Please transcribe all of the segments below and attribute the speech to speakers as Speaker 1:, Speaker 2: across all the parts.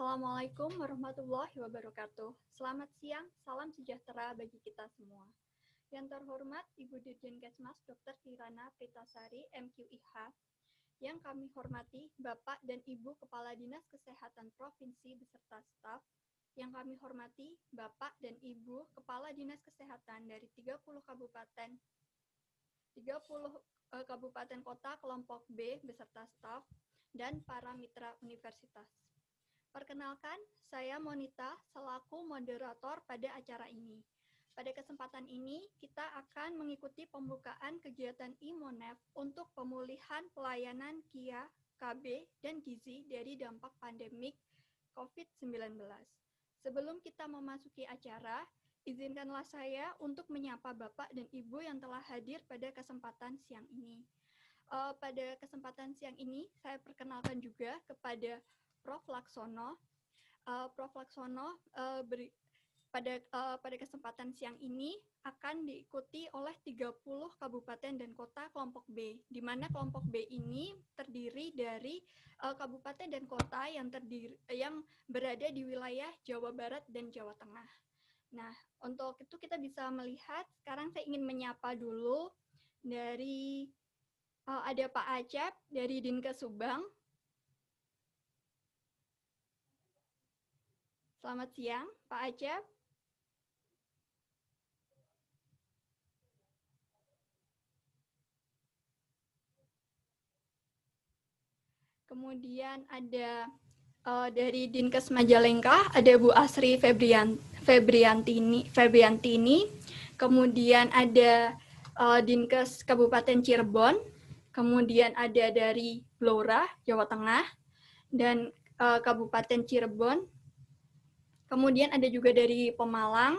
Speaker 1: Assalamualaikum warahmatullahi wabarakatuh. Selamat siang, salam sejahtera bagi kita semua. Yang terhormat Ibu Dirjen Kesmas Dr. Kirana Pritasari, MQIH. Yang kami hormati Bapak dan Ibu Kepala Dinas Kesehatan Provinsi beserta staf. Yang kami hormati Bapak dan Ibu Kepala Dinas Kesehatan dari 30 kabupaten kota kelompok B beserta staf dan para mitra universitas. Perkenalkan, saya Monita selaku moderator pada acara ini. Pada kesempatan ini, kita akan mengikuti pembukaan kegiatan IMONEF untuk pemulihan pelayanan KIA, KB, dan Gizi dari dampak pandemik COVID-19. Sebelum kita memasuki acara, izinkanlah saya untuk menyapa Bapak dan Ibu yang telah hadir pada kesempatan siang ini. Pada kesempatan siang ini, saya perkenalkan juga kepada Prof. Laksono. Prof. Laksono pada kesempatan siang ini akan diikuti oleh 30 kabupaten dan kota kelompok B, di mana kelompok B ini terdiri dari kabupaten dan kota yang berada di wilayah Jawa Barat dan Jawa Tengah. Nah, untuk itu kita bisa melihat, sekarang saya ingin menyapa dulu dari ada Pak Acep dari Dinkes Subang. Selamat siang, Pak Acep. Kemudian ada dari Dinkes Majalengka, ada Bu Asri Febriantini. Kemudian ada Dinkes Kabupaten Cirebon. Kemudian ada dari Blora, Jawa Tengah, dan Kabupaten Cirebon. Kemudian ada juga dari Pemalang.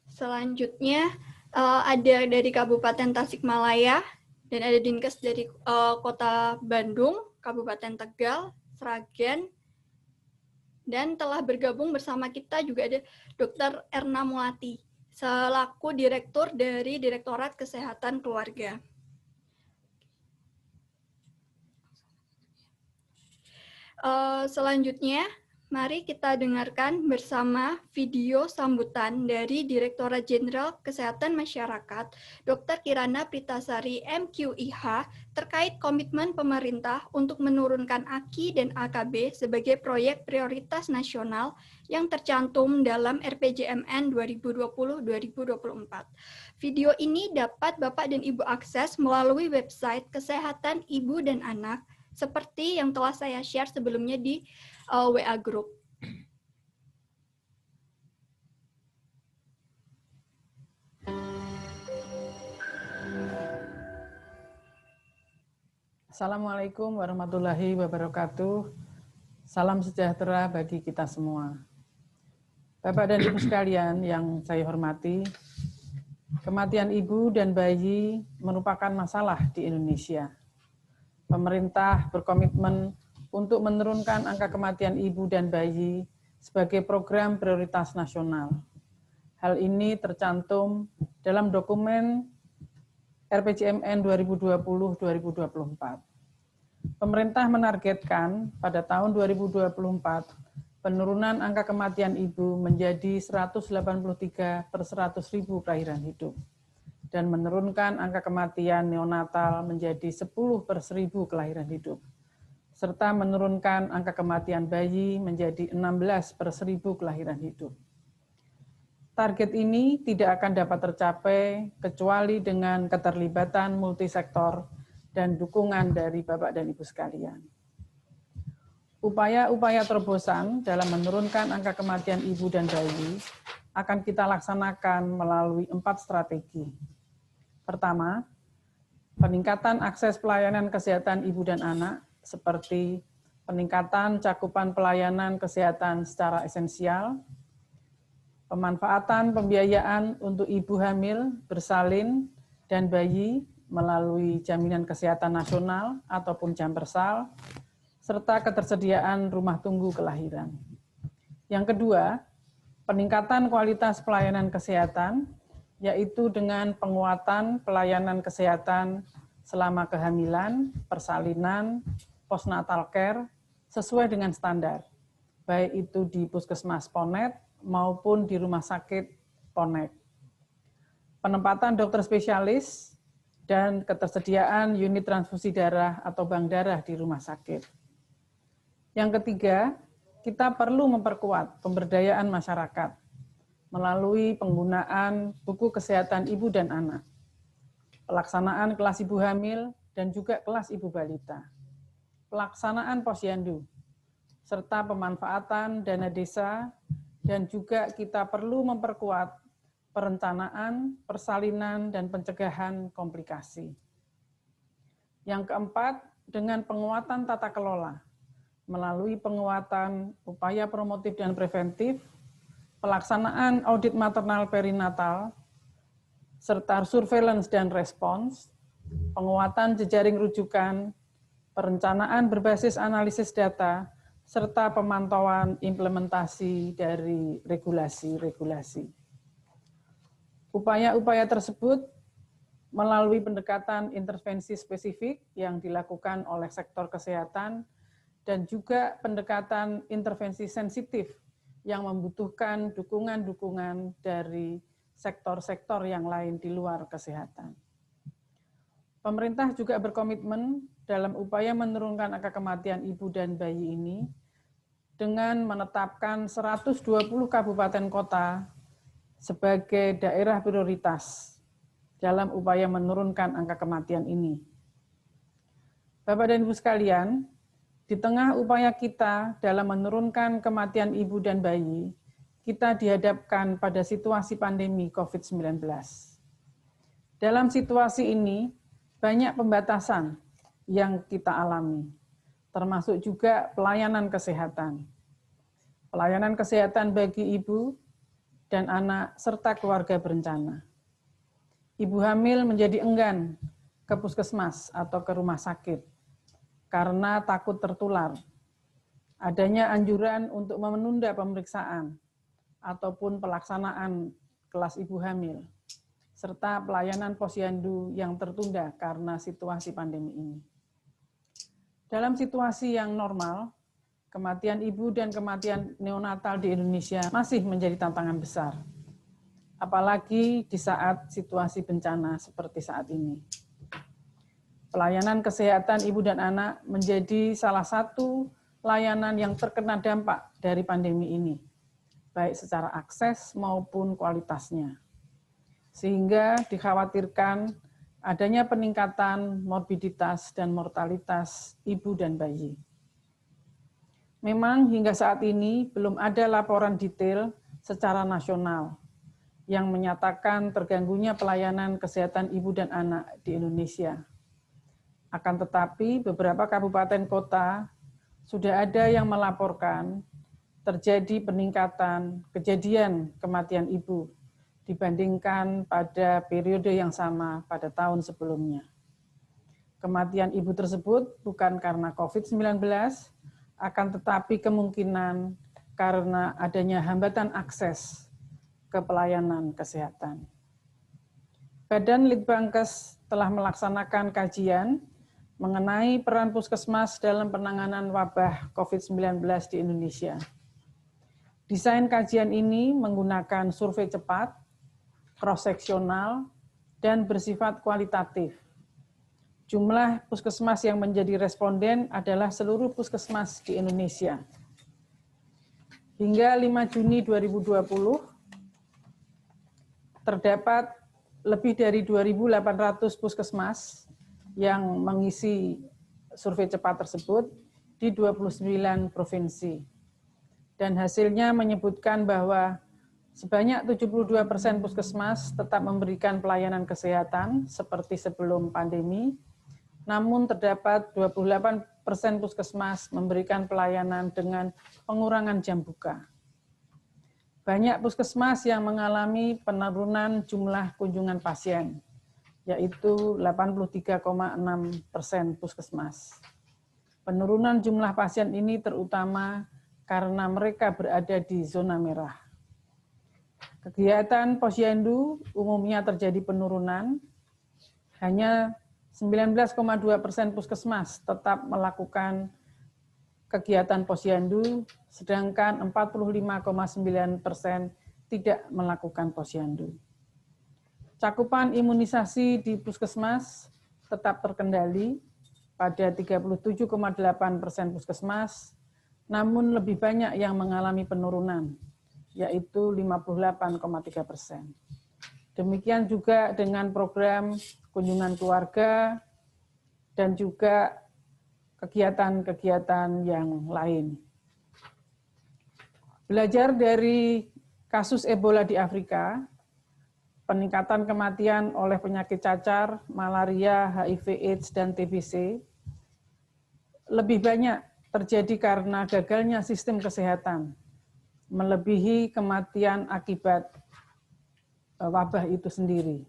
Speaker 1: Selanjutnya ada dari Kabupaten Tasikmalaya, dan ada Dinkes dari Kota Bandung, Kabupaten Tegal, Sragen, dan telah bergabung bersama kita juga ada Dr. Erna Mulati, selaku Direktur dari Direktorat Kesehatan Keluarga. Selanjutnya, mari kita dengarkan bersama video sambutan dari Direktorat Jenderal Kesehatan Masyarakat, Dr. Kirana Pritasari, MQIH, terkait komitmen pemerintah untuk menurunkan AKI dan AKB sebagai proyek prioritas nasional yang tercantum dalam RPJMN 2020-2024. Video ini dapat Bapak dan Ibu akses melalui website Kesehatan Ibu dan Anak, seperti yang telah saya share sebelumnya di WA Group.
Speaker 2: Assalamualaikum warahmatullahi wabarakatuh. Salam sejahtera bagi kita semua. Bapak dan Ibu sekalian yang saya hormati, kematian ibu dan bayi merupakan masalah di Indonesia. Pemerintah berkomitmen untuk menurunkan angka kematian ibu dan bayi sebagai program prioritas nasional. Hal ini tercantum dalam dokumen RPJMN 2020-2024. Pemerintah menargetkan pada tahun 2024 penurunan angka kematian ibu menjadi 183 per 100.000 kelahiran hidup dan menurunkan angka kematian neonatal menjadi 10 per 1.000 kelahiran hidup, serta menurunkan angka kematian bayi menjadi 16 per 1.000 kelahiran hidup. Target ini tidak akan dapat tercapai kecuali dengan keterlibatan multisektor dan dukungan dari Bapak dan Ibu sekalian. Upaya-upaya terobosan dalam menurunkan angka kematian ibu dan bayi akan kita laksanakan melalui 4 strategi. Pertama, peningkatan akses pelayanan kesehatan ibu dan anak, seperti peningkatan cakupan pelayanan kesehatan secara esensial, pemanfaatan pembiayaan untuk ibu hamil, bersalin, dan bayi melalui jaminan kesehatan nasional ataupun Jampersal, serta ketersediaan rumah tunggu kelahiran. Yang kedua, peningkatan kualitas pelayanan kesehatan, yaitu dengan penguatan pelayanan kesehatan selama kehamilan, persalinan, postnatal care, sesuai dengan standar, baik itu di Puskesmas Ponet maupun di Rumah Sakit Ponet. Penempatan dokter spesialis dan ketersediaan unit transfusi darah atau bank darah di rumah sakit. Yang ketiga, kita perlu memperkuat pemberdayaan masyarakat melalui penggunaan buku kesehatan ibu dan anak, pelaksanaan kelas ibu hamil dan juga kelas ibu balita, pelaksanaan posyandu, serta pemanfaatan dana desa, dan juga kita perlu memperkuat perencanaan, persalinan, dan pencegahan komplikasi. Yang keempat, dengan penguatan tata kelola, melalui penguatan upaya promotif dan preventif, pelaksanaan audit maternal perinatal, serta surveillance dan respons, penguatan jejaring rujukan, perencanaan berbasis analisis data, serta pemantauan implementasi dari regulasi-regulasi. Upaya-upaya tersebut melalui pendekatan intervensi spesifik yang dilakukan oleh sektor kesehatan dan juga pendekatan intervensi sensitif yang membutuhkan dukungan-dukungan dari sektor-sektor yang lain di luar kesehatan. Pemerintah juga berkomitmen dalam upaya menurunkan angka kematian ibu dan bayi ini dengan menetapkan 120 kabupaten kota sebagai daerah prioritas dalam upaya menurunkan angka kematian ini. Bapak dan Ibu sekalian, di tengah upaya kita dalam menurunkan kematian ibu dan bayi, kita dihadapkan pada situasi pandemi COVID-19. Dalam situasi ini, banyak pembatasan yang kita alami, termasuk juga pelayanan kesehatan. Pelayanan kesehatan bagi ibu dan anak serta keluarga berencana. Ibu hamil menjadi enggan ke puskesmas atau ke rumah sakit karena takut tertular. Adanya anjuran untuk menunda pemeriksaan ataupun pelaksanaan kelas ibu hamil, serta pelayanan posyandu yang tertunda karena situasi pandemi ini. Dalam situasi yang normal, kematian ibu dan kematian neonatal di Indonesia masih menjadi tantangan besar, apalagi di saat situasi bencana seperti saat ini. Pelayanan kesehatan ibu dan anak menjadi salah satu layanan yang terkena dampak dari pandemi ini, baik secara akses maupun kualitasnya. Sehingga dikhawatirkan adanya peningkatan morbiditas dan mortalitas ibu dan bayi. Memang hingga saat ini belum ada laporan detail secara nasional yang menyatakan terganggunya pelayanan kesehatan ibu dan anak di Indonesia. Akan tetapi beberapa kabupaten kota sudah ada yang melaporkan terjadi peningkatan kejadian kematian ibu dibandingkan pada periode yang sama pada tahun sebelumnya. Kematian ibu tersebut bukan karena COVID-19, akan tetapi kemungkinan karena adanya hambatan akses ke pelayanan kesehatan. Badan Litbangkes telah melaksanakan kajian mengenai peran puskesmas dalam penanganan wabah COVID-19 di Indonesia. Desain kajian ini menggunakan survei cepat, cross-seksional, dan bersifat kualitatif. Jumlah puskesmas yang menjadi responden adalah seluruh puskesmas di Indonesia. Hingga 5 Juni 2020, terdapat lebih dari 2.800 puskesmas yang mengisi survei cepat tersebut di 29 provinsi. Dan hasilnya menyebutkan bahwa sebanyak 72% puskesmas tetap memberikan pelayanan kesehatan seperti sebelum pandemi, namun terdapat 28% puskesmas memberikan pelayanan dengan pengurangan jam buka. Banyak puskesmas yang mengalami penurunan jumlah kunjungan pasien, yaitu 83,6% puskesmas. Penurunan jumlah pasien ini terutama karena mereka berada di zona merah. Kegiatan posyandu umumnya terjadi penurunan, hanya 19,2% puskesmas tetap melakukan kegiatan posyandu, sedangkan 45,9% tidak melakukan posyandu. Cakupan imunisasi di puskesmas tetap terkendali pada 37,8% puskesmas, namun lebih banyak yang mengalami penurunan, yaitu 58,3%. Demikian juga dengan program kunjungan keluarga dan juga kegiatan-kegiatan yang lain. Belajar dari kasus Ebola di Afrika, peningkatan kematian oleh penyakit cacar, malaria, HIV/AIDS, dan TBC lebih banyak terjadi karena gagalnya sistem kesehatan, melebihi kematian akibat wabah itu sendiri.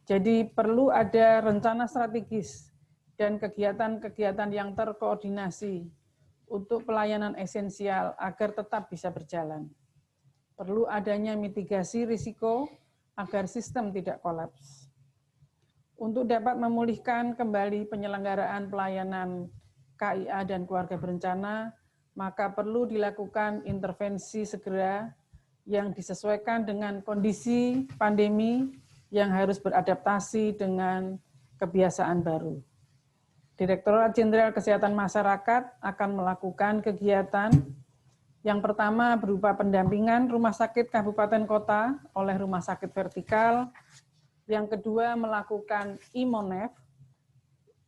Speaker 2: Jadi perlu ada rencana strategis dan kegiatan-kegiatan yang terkoordinasi untuk pelayanan esensial agar tetap bisa berjalan. Perlu adanya mitigasi risiko agar sistem tidak kolaps. Untuk dapat memulihkan kembali penyelenggaraan pelayanan KIA dan keluarga berencana, maka perlu dilakukan intervensi segera yang disesuaikan dengan kondisi pandemi yang harus beradaptasi dengan kebiasaan baru. Direktorat Jenderal Kesehatan Masyarakat akan melakukan kegiatan yang pertama berupa pendampingan rumah sakit kabupaten kota oleh rumah sakit vertikal, yang kedua melakukan imonef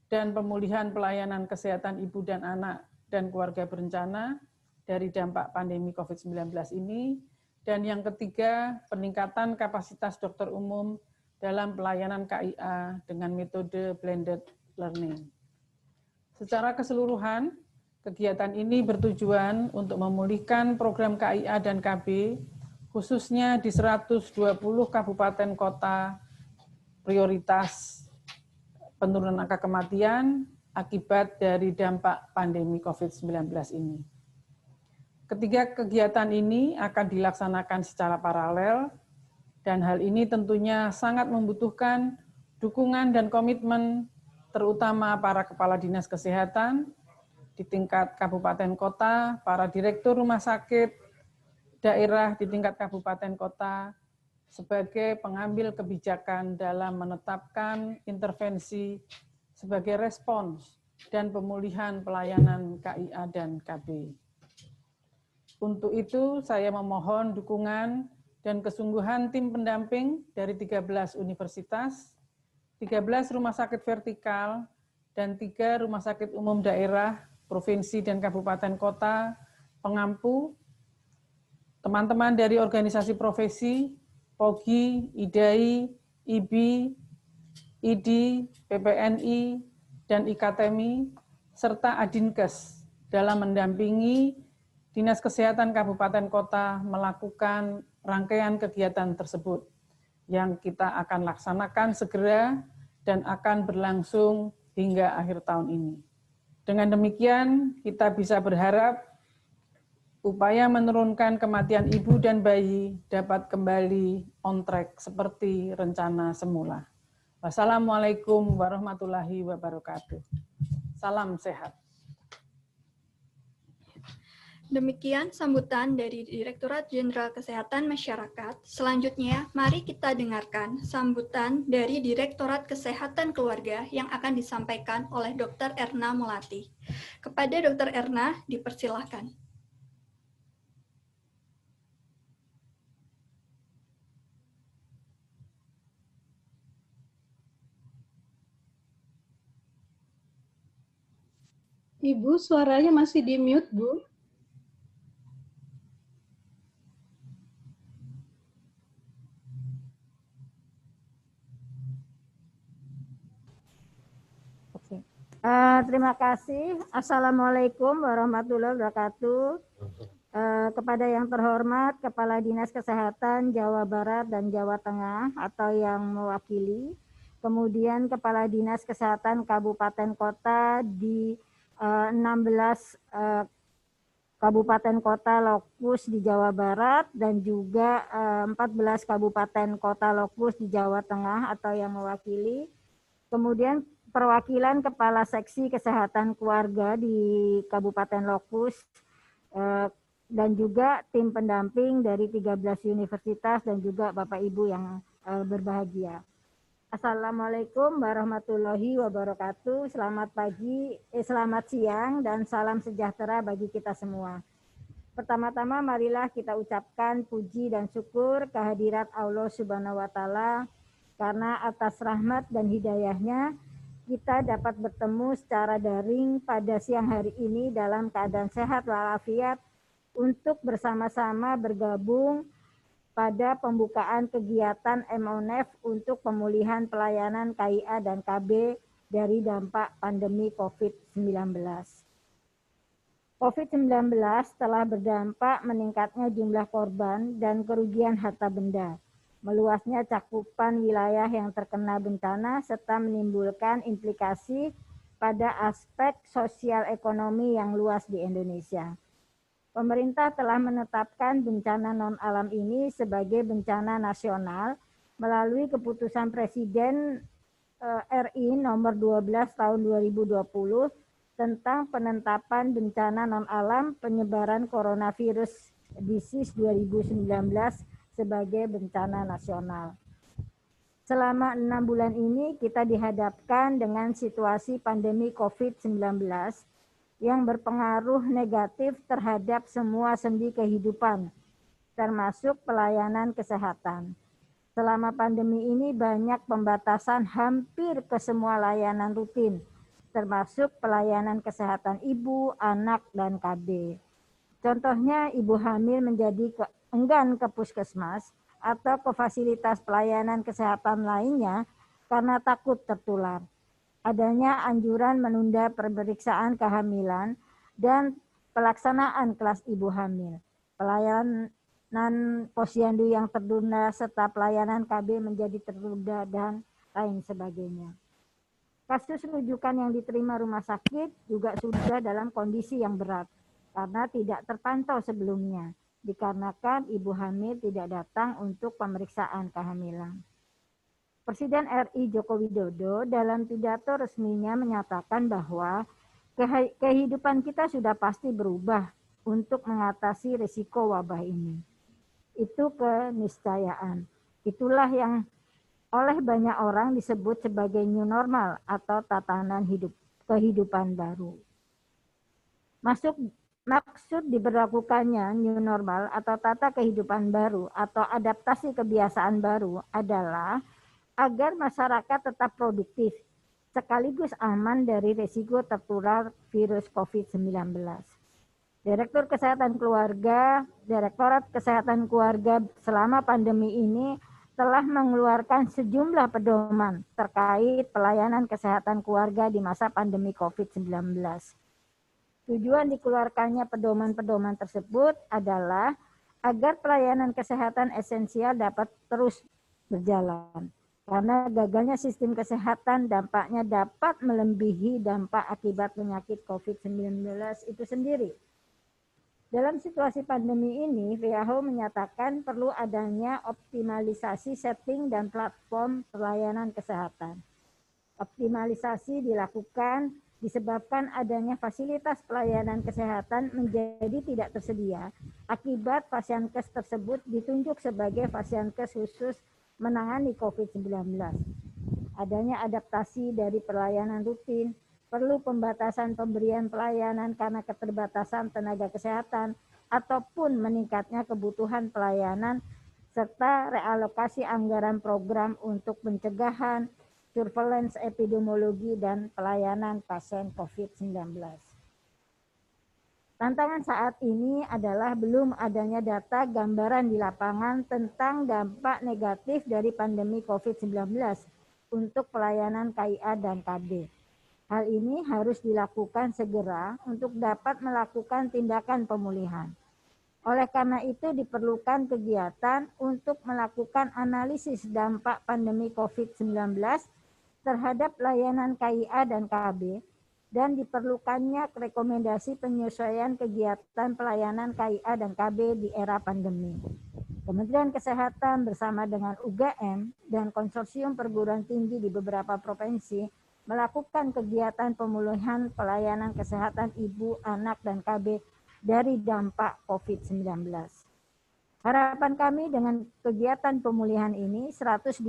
Speaker 2: dan pemulihan pelayanan kesehatan ibu dan anak dan keluarga berencana dari dampak pandemi COVID-19 ini, dan yang ketiga peningkatan kapasitas dokter umum dalam pelayanan KIA dengan metode blended learning. Secara keseluruhan, kegiatan ini bertujuan untuk memulihkan program KIA dan KB, khususnya di 120 kabupaten kota prioritas penurunan angka kematian akibat dari dampak pandemi COVID-19 ini. Ketiga kegiatan ini akan dilaksanakan secara paralel, dan hal ini tentunya sangat membutuhkan dukungan dan komitmen terutama para kepala dinas kesehatan di tingkat kabupaten kota, para direktur rumah sakit daerah di tingkat kabupaten kota, sebagai pengambil kebijakan dalam menetapkan intervensi sebagai respons dan pemulihan pelayanan KIA dan KB. Untuk itu, saya memohon dukungan dan kesungguhan tim pendamping dari 13 universitas, 13 rumah sakit vertikal, dan 3 rumah sakit umum daerah, provinsi dan kabupaten kota, pengampu, teman-teman dari organisasi profesi, POGI, IDAI, IBI, IDI, PPNI, dan IKTMI, serta Adinkes dalam mendampingi Dinas Kesehatan Kabupaten Kota melakukan rangkaian kegiatan tersebut yang kita akan laksanakan segera dan akan berlangsung hingga akhir tahun ini. Dengan demikian, kita bisa berharap upaya menurunkan kematian ibu dan bayi dapat kembali on track seperti rencana semula. Wassalamualaikum warahmatullahi wabarakatuh. Salam sehat.
Speaker 1: Demikian sambutan dari Direktorat Jenderal Kesehatan Masyarakat. Selanjutnya, mari kita dengarkan sambutan dari Direktorat Kesehatan Keluarga yang akan disampaikan oleh Dr. Erna Melati. Kepada Dr. Erna, dipersilahkan.
Speaker 3: Ibu, suaranya masih di mute, Bu.
Speaker 4: Terima kasih. Assalamualaikum warahmatullahi wabarakatuh. Kepada yang terhormat Kepala Dinas Kesehatan Jawa Barat dan Jawa Tengah atau yang mewakili, kemudian Kepala Dinas Kesehatan Kabupaten Kota di 16 Kabupaten Kota Lokus di Jawa Barat dan juga 14 Kabupaten Kota Lokus di Jawa Tengah atau yang mewakili. Kemudian perwakilan Kepala Seksi Kesehatan Keluarga di Kabupaten Lokus dan juga tim pendamping dari 13 universitas dan juga Bapak Ibu yang berbahagia. Assalamualaikum warahmatullahi wabarakatuh. Selamat pagi, selamat siang, dan salam sejahtera bagi kita semua. Pertama-tama marilah kita ucapkan puji dan syukur kehadirat Allah Subhanahu wa Ta'ala, karena atas rahmat dan hidayahnya kita dapat bertemu secara daring pada siang hari ini dalam keadaan sehat walafiat untuk bersama-sama bergabung pada pembukaan kegiatan MONEF untuk pemulihan pelayanan KIA dan KB dari dampak pandemi COVID-19. COVID-19 telah berdampak meningkatnya jumlah korban dan kerugian harta benda, meluasnya cakupan wilayah yang terkena bencana, serta menimbulkan implikasi pada aspek sosial ekonomi yang luas di Indonesia. Pemerintah telah menetapkan bencana non-alam ini sebagai bencana nasional melalui keputusan Presiden RI nomor 12 tahun 2020 tentang penetapan bencana non-alam penyebaran coronavirus disease 2019 sebagai bencana nasional. Selama 6 bulan ini kita dihadapkan dengan situasi pandemi COVID-19 yang berpengaruh negatif terhadap semua sendi kehidupan, termasuk pelayanan kesehatan. Selama pandemi ini banyak pembatasan hampir ke semua layanan rutin, termasuk pelayanan kesehatan ibu, anak, dan KB. Contohnya, ibu hamil menjadi enggan ke puskesmas atau ke fasilitas pelayanan kesehatan lainnya karena takut tertular. Adanya anjuran menunda pemeriksaan kehamilan dan pelaksanaan kelas ibu hamil. Pelayanan posyandu yang tertunda serta pelayanan KB menjadi tertunda dan lain sebagainya. Kasus rujukan yang diterima rumah sakit juga sudah dalam kondisi yang berat karena tidak terpantau sebelumnya, dikarenakan ibu hamil tidak datang untuk pemeriksaan kehamilan. Presiden RI Joko Widodo dalam pidato resminya menyatakan bahwa kehidupan kita sudah pasti berubah untuk mengatasi risiko wabah ini. Itu keniscayaan. Itulah yang oleh banyak orang disebut sebagai new normal atau tatanan kehidupan baru. Maksud diberlakukannya new normal atau tata kehidupan baru atau adaptasi kebiasaan baru adalah agar masyarakat tetap produktif, sekaligus aman dari risiko tertular virus COVID-19. Direktur Kesehatan Keluarga, Direktorat Kesehatan Keluarga selama pandemi ini telah mengeluarkan sejumlah pedoman terkait pelayanan kesehatan keluarga di masa pandemi COVID-19. Tujuan dikeluarkannya pedoman-pedoman tersebut adalah agar pelayanan kesehatan esensial dapat terus berjalan. Karena gagalnya sistem kesehatan dampaknya dapat melebihi dampak akibat penyakit COVID-19 itu sendiri. Dalam situasi pandemi ini, WHO menyatakan perlu adanya optimalisasi setting dan platform pelayanan kesehatan. Optimalisasi dilakukan disebabkan adanya fasilitas pelayanan kesehatan menjadi tidak tersedia akibat Fasiankes tersebut ditunjuk sebagai Fasiankes khusus menangani COVID-19. Adanya adaptasi dari pelayanan rutin, perlu pembatasan pemberian pelayanan karena keterbatasan tenaga kesehatan, ataupun meningkatnya kebutuhan pelayanan, serta realokasi anggaran program untuk pencegahan, surveillance epidemiologi, dan pelayanan pasien COVID-19. Tantangan saat ini adalah belum adanya data gambaran di lapangan tentang dampak negatif dari pandemi COVID-19 untuk pelayanan KIA dan KB. Hal ini harus dilakukan segera untuk dapat melakukan tindakan pemulihan. Oleh karena itu diperlukan kegiatan untuk melakukan analisis dampak pandemi COVID-19 terhadap layanan KIA dan KB, dan diperlukannya rekomendasi penyesuaian kegiatan pelayanan KIA dan KB di era pandemi. Kementerian Kesehatan bersama dengan UGM dan konsorsium perguruan tinggi di beberapa provinsi melakukan kegiatan pemulihan pelayanan kesehatan ibu, anak, dan KB dari dampak COVID-19. Harapan kami dengan kegiatan pemulihan ini 120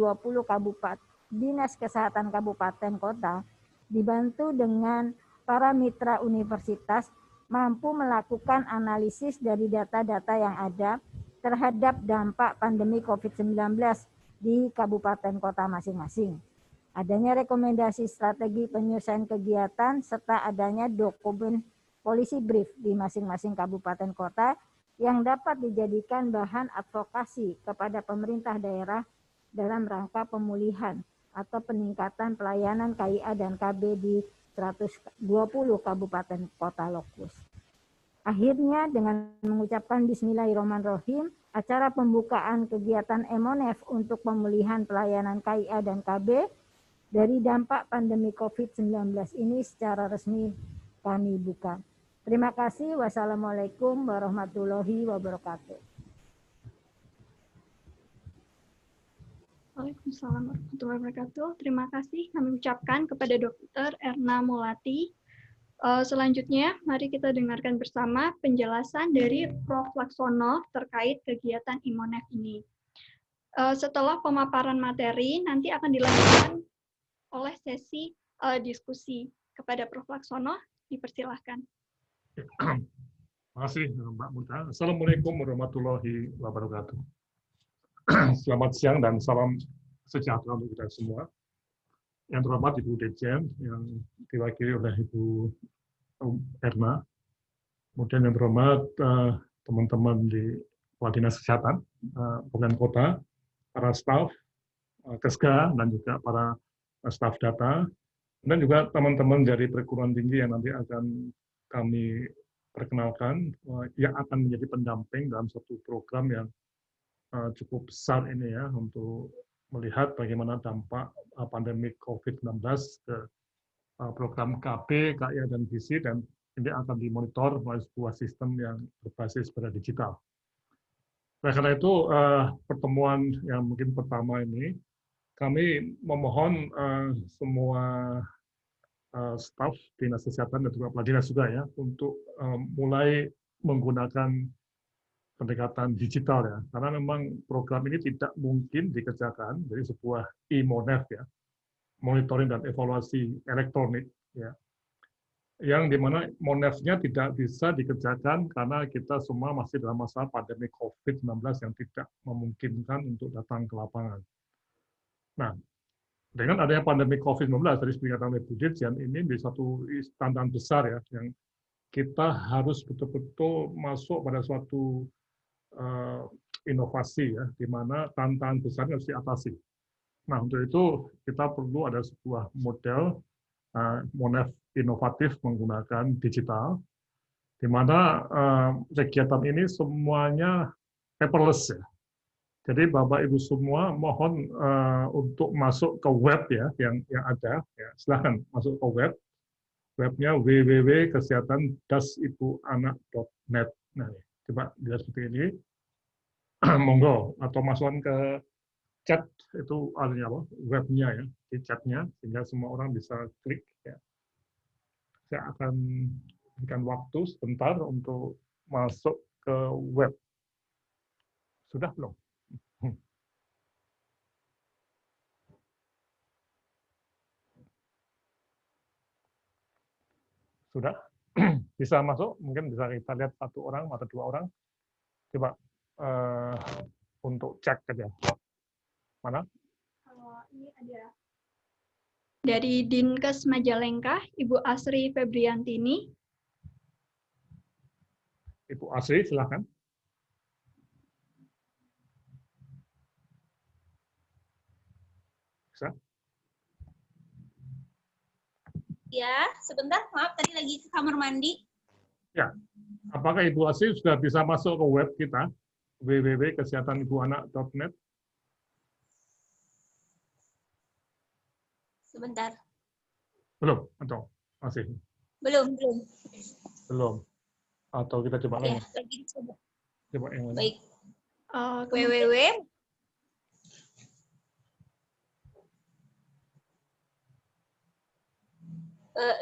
Speaker 4: kabupaten, dinas kesehatan kabupaten kota dibantu dengan para mitra universitas mampu melakukan analisis dari data-data yang ada terhadap dampak pandemi COVID-19 di kabupaten kota masing-masing. Adanya rekomendasi strategi penyelesaian kegiatan serta adanya dokumen policy brief di masing-masing kabupaten kota yang dapat dijadikan bahan advokasi kepada pemerintah daerah dalam rangka pemulihan atau peningkatan pelayanan KIA dan KB di 120 kabupaten kota lokus. Akhirnya dengan mengucapkan Bismillahirrahmanirrahim, acara pembukaan kegiatan EMONEF untuk pemulihan pelayanan KIA dan KB dari dampak pandemi COVID-19 ini secara resmi kami buka. Terima kasih. Wassalamualaikum warahmatullahi wabarakatuh.
Speaker 1: Waalaikumsalam warahmatullahi wabarakatuh. Terima kasih kami ucapkan kepada Dr. Erna Mulati. Selanjutnya, mari kita dengarkan bersama penjelasan dari Prof. Laksono terkait kegiatan IMONEF ini. Setelah pemaparan materi, nanti akan dilanjutkan oleh sesi diskusi. Kepada Prof. Laksono, dipersilahkan.
Speaker 5: Terima kasih Mbak Muta. Assalamualaikum warahmatullahi wabarakatuh. Selamat siang dan salam sejahtera untuk kita semua. Yang terhormat Ibu Dirjen yang diwakili oleh Ibu Erna. Kemudian yang terhormat teman-teman di Kepala Dinas Kesehatan, Kabupaten Kota, para staf, Keska, dan juga para staf data, dan juga teman-teman dari perguruan tinggi yang nanti akan kami perkenalkan yang akan menjadi pendamping dalam satu program yang cukup besar ini ya untuk melihat bagaimana dampak pandemi COVID-19 ke program KB, KIA, dan gizi, dan ini akan dimonitor melalui sebuah sistem yang berbasis pada digital. Nah, karena itu pertemuan yang mungkin pertama ini kami memohon semua staf dinas kesehatan dan juga kepala dinas juga ya untuk mulai menggunakan pendekatan digital ya, karena memang program ini tidak mungkin dikerjakan dari sebuah IMONEF ya, monitoring dan evaluasi elektronik ya, yang dimana MONEF-nya tidak bisa dikerjakan karena kita semua masih dalam masa pandemi COVID-19 yang tidak memungkinkan untuk datang ke lapangan. Nah, dengan adanya pandemi COVID-19 dari peringatan oleh Bu Dirjen ini menjadi satu tantangan besar ya, yang kita harus betul-betul masuk pada suatu inovasi ya, di mana tantangan besar harus diatasi. Nah, untuk itu kita perlu ada sebuah model MONEF inovatif menggunakan digital, di mana kegiatan ini semuanya paperless ya. Jadi Bapak Ibu semua mohon untuk masuk ke web ya yang ada ya, silakan masuk ke webnya www.kesehatan-ibuanak.net. Nah, coba lihat seperti ini. Monggo atau masukkan ke chat itu artinya apa? Webnya ya, di chatnya sehingga semua orang bisa klik ya. Saya akan berikan waktu sebentar untuk masuk ke web. Sudah belum? Sudah? Bisa masuk? Mungkin bisa kita lihat satu orang atau dua orang. Coba untuk cek aja. Mana?
Speaker 1: Ini ada dari Dinkes Majalengka, Ibu Asri Febriantini.
Speaker 5: Ibu Asri, silakan. Bisa?
Speaker 6: Ya, sebentar, maaf tadi lagi ke kamar mandi.
Speaker 5: Ya, apakah Ibu Asri sudah bisa masuk ke web kita, www.kesehatan-ibuanak.net?
Speaker 6: Sebentar.
Speaker 5: Belum, atau masih?
Speaker 6: Belum.
Speaker 5: Belum. Atau kita coba
Speaker 6: Ya,
Speaker 5: lagi?
Speaker 6: lagi coba.
Speaker 5: Coba yang mana?
Speaker 6: Baik.
Speaker 1: www.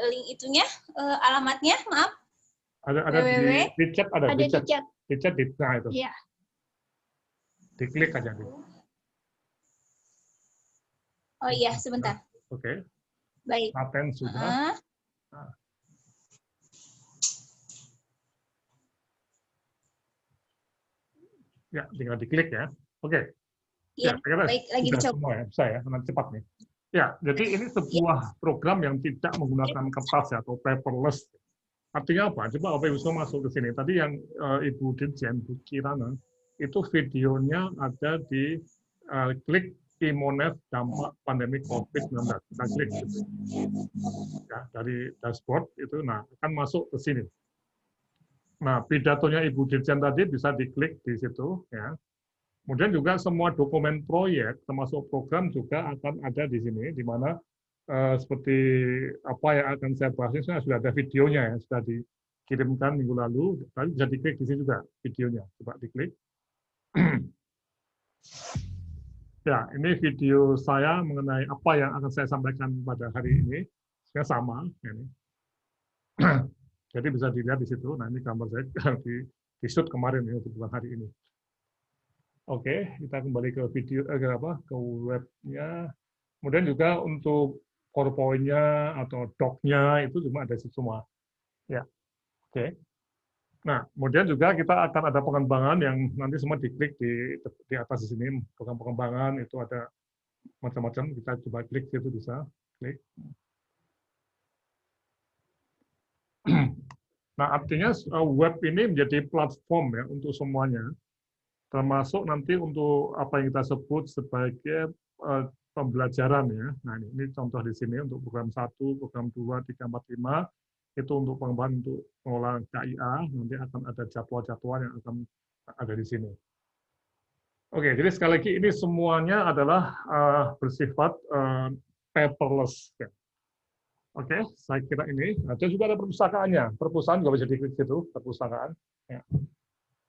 Speaker 6: link itunya, alamatnya, maaf.
Speaker 5: Ada di chat,
Speaker 1: Ada di chat.
Speaker 5: Di chat, nah itu.
Speaker 1: Iya.
Speaker 5: Diklik aja.
Speaker 6: Oh iya, sebentar.
Speaker 5: Oke.
Speaker 6: Baik.
Speaker 5: Paten sudah. Ya, tinggal diklik ya. Oke.
Speaker 6: Iya,
Speaker 5: Ya,
Speaker 6: baik, lagi
Speaker 5: sudah
Speaker 6: dicoba.
Speaker 5: semua ya, bisa ya, nanti cepat nih. Ya, jadi ini sebuah program yang tidak menggunakan kertas ya, atau paperless. Artinya apa? Coba Bapak Ibu semua masuk ke sini. Tadi yang Ibu Dirjen, Bu Kirana, itu videonya ada di klik Imonef dampak pandemi COVID-19. Kita klik gitu. Ya, dari dashboard itu, nah akan masuk ke sini. Nah, pidatonya Ibu Dirjen tadi bisa diklik di situ, ya. Kemudian juga semua dokumen proyek, termasuk program juga akan ada di sini, di mana seperti apa yang akan saya bahas ini sudah ada videonya ya, sudah dikirimkan minggu lalu, tapi bisa diklik di sini juga videonya. Coba diklik. Ya, ini video saya mengenai apa yang akan saya sampaikan pada hari ini. Sebenarnya sama. Ini. Jadi bisa dilihat di situ. Nah, ini gambar saya di shoot kemarin ya, bukan hari ini. Oke, kita kembali ke video ke webnya. Kemudian juga untuk PowerPoint-nya atau doc-nya itu cuma ada di situ semua. Ya, oke. Nah, kemudian juga kita akan ada pengembangan yang nanti semua diklik di atas di sini. Program pengembangan itu ada macam-macam. Kita coba klik situ bisa klik. Nah, artinya web ini menjadi platform ya untuk semuanya. Termasuk nanti untuk apa yang kita sebut sebagai pembelajaran ya. Nah, ini contoh di sini untuk program 1, program 2, 3, 4, 5 itu untuk pengembangan untuk pengelolaan KIA, nanti akan ada jadwal-jadwal yang akan ada di sini. Oke, jadi sekali lagi ini semuanya adalah bersifat paperless. Ya. Oke, saya kira ini. Ada juga ada perpustakaannya. Perpustakaan juga bisa diklik situ, perpustakaan. Ya.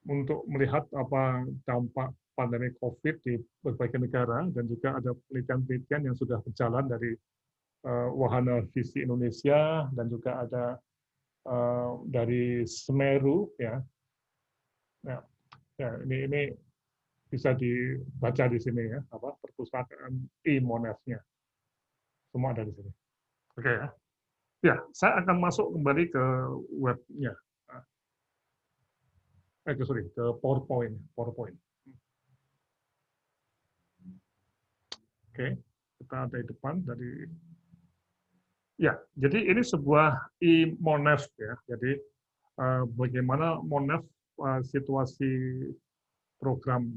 Speaker 5: Untuk melihat apa dampak pandemi COVID di berbagai negara, dan juga ada penelitian-penelitian yang sudah berjalan dari Wahana Visi Indonesia, dan juga ada dari Semeru, ya. Ya, ini bisa dibaca di sini ya, apa perpustakaan Imonef-nya, semua ada di sini. Oke ya. Ya, saya akan masuk kembali ke webnya. Sorry, ke PowerPoint. Oke, kita ada di depan dari. Ya, jadi ini sebuah Imonef ya. Jadi bagaimana Monef situasi program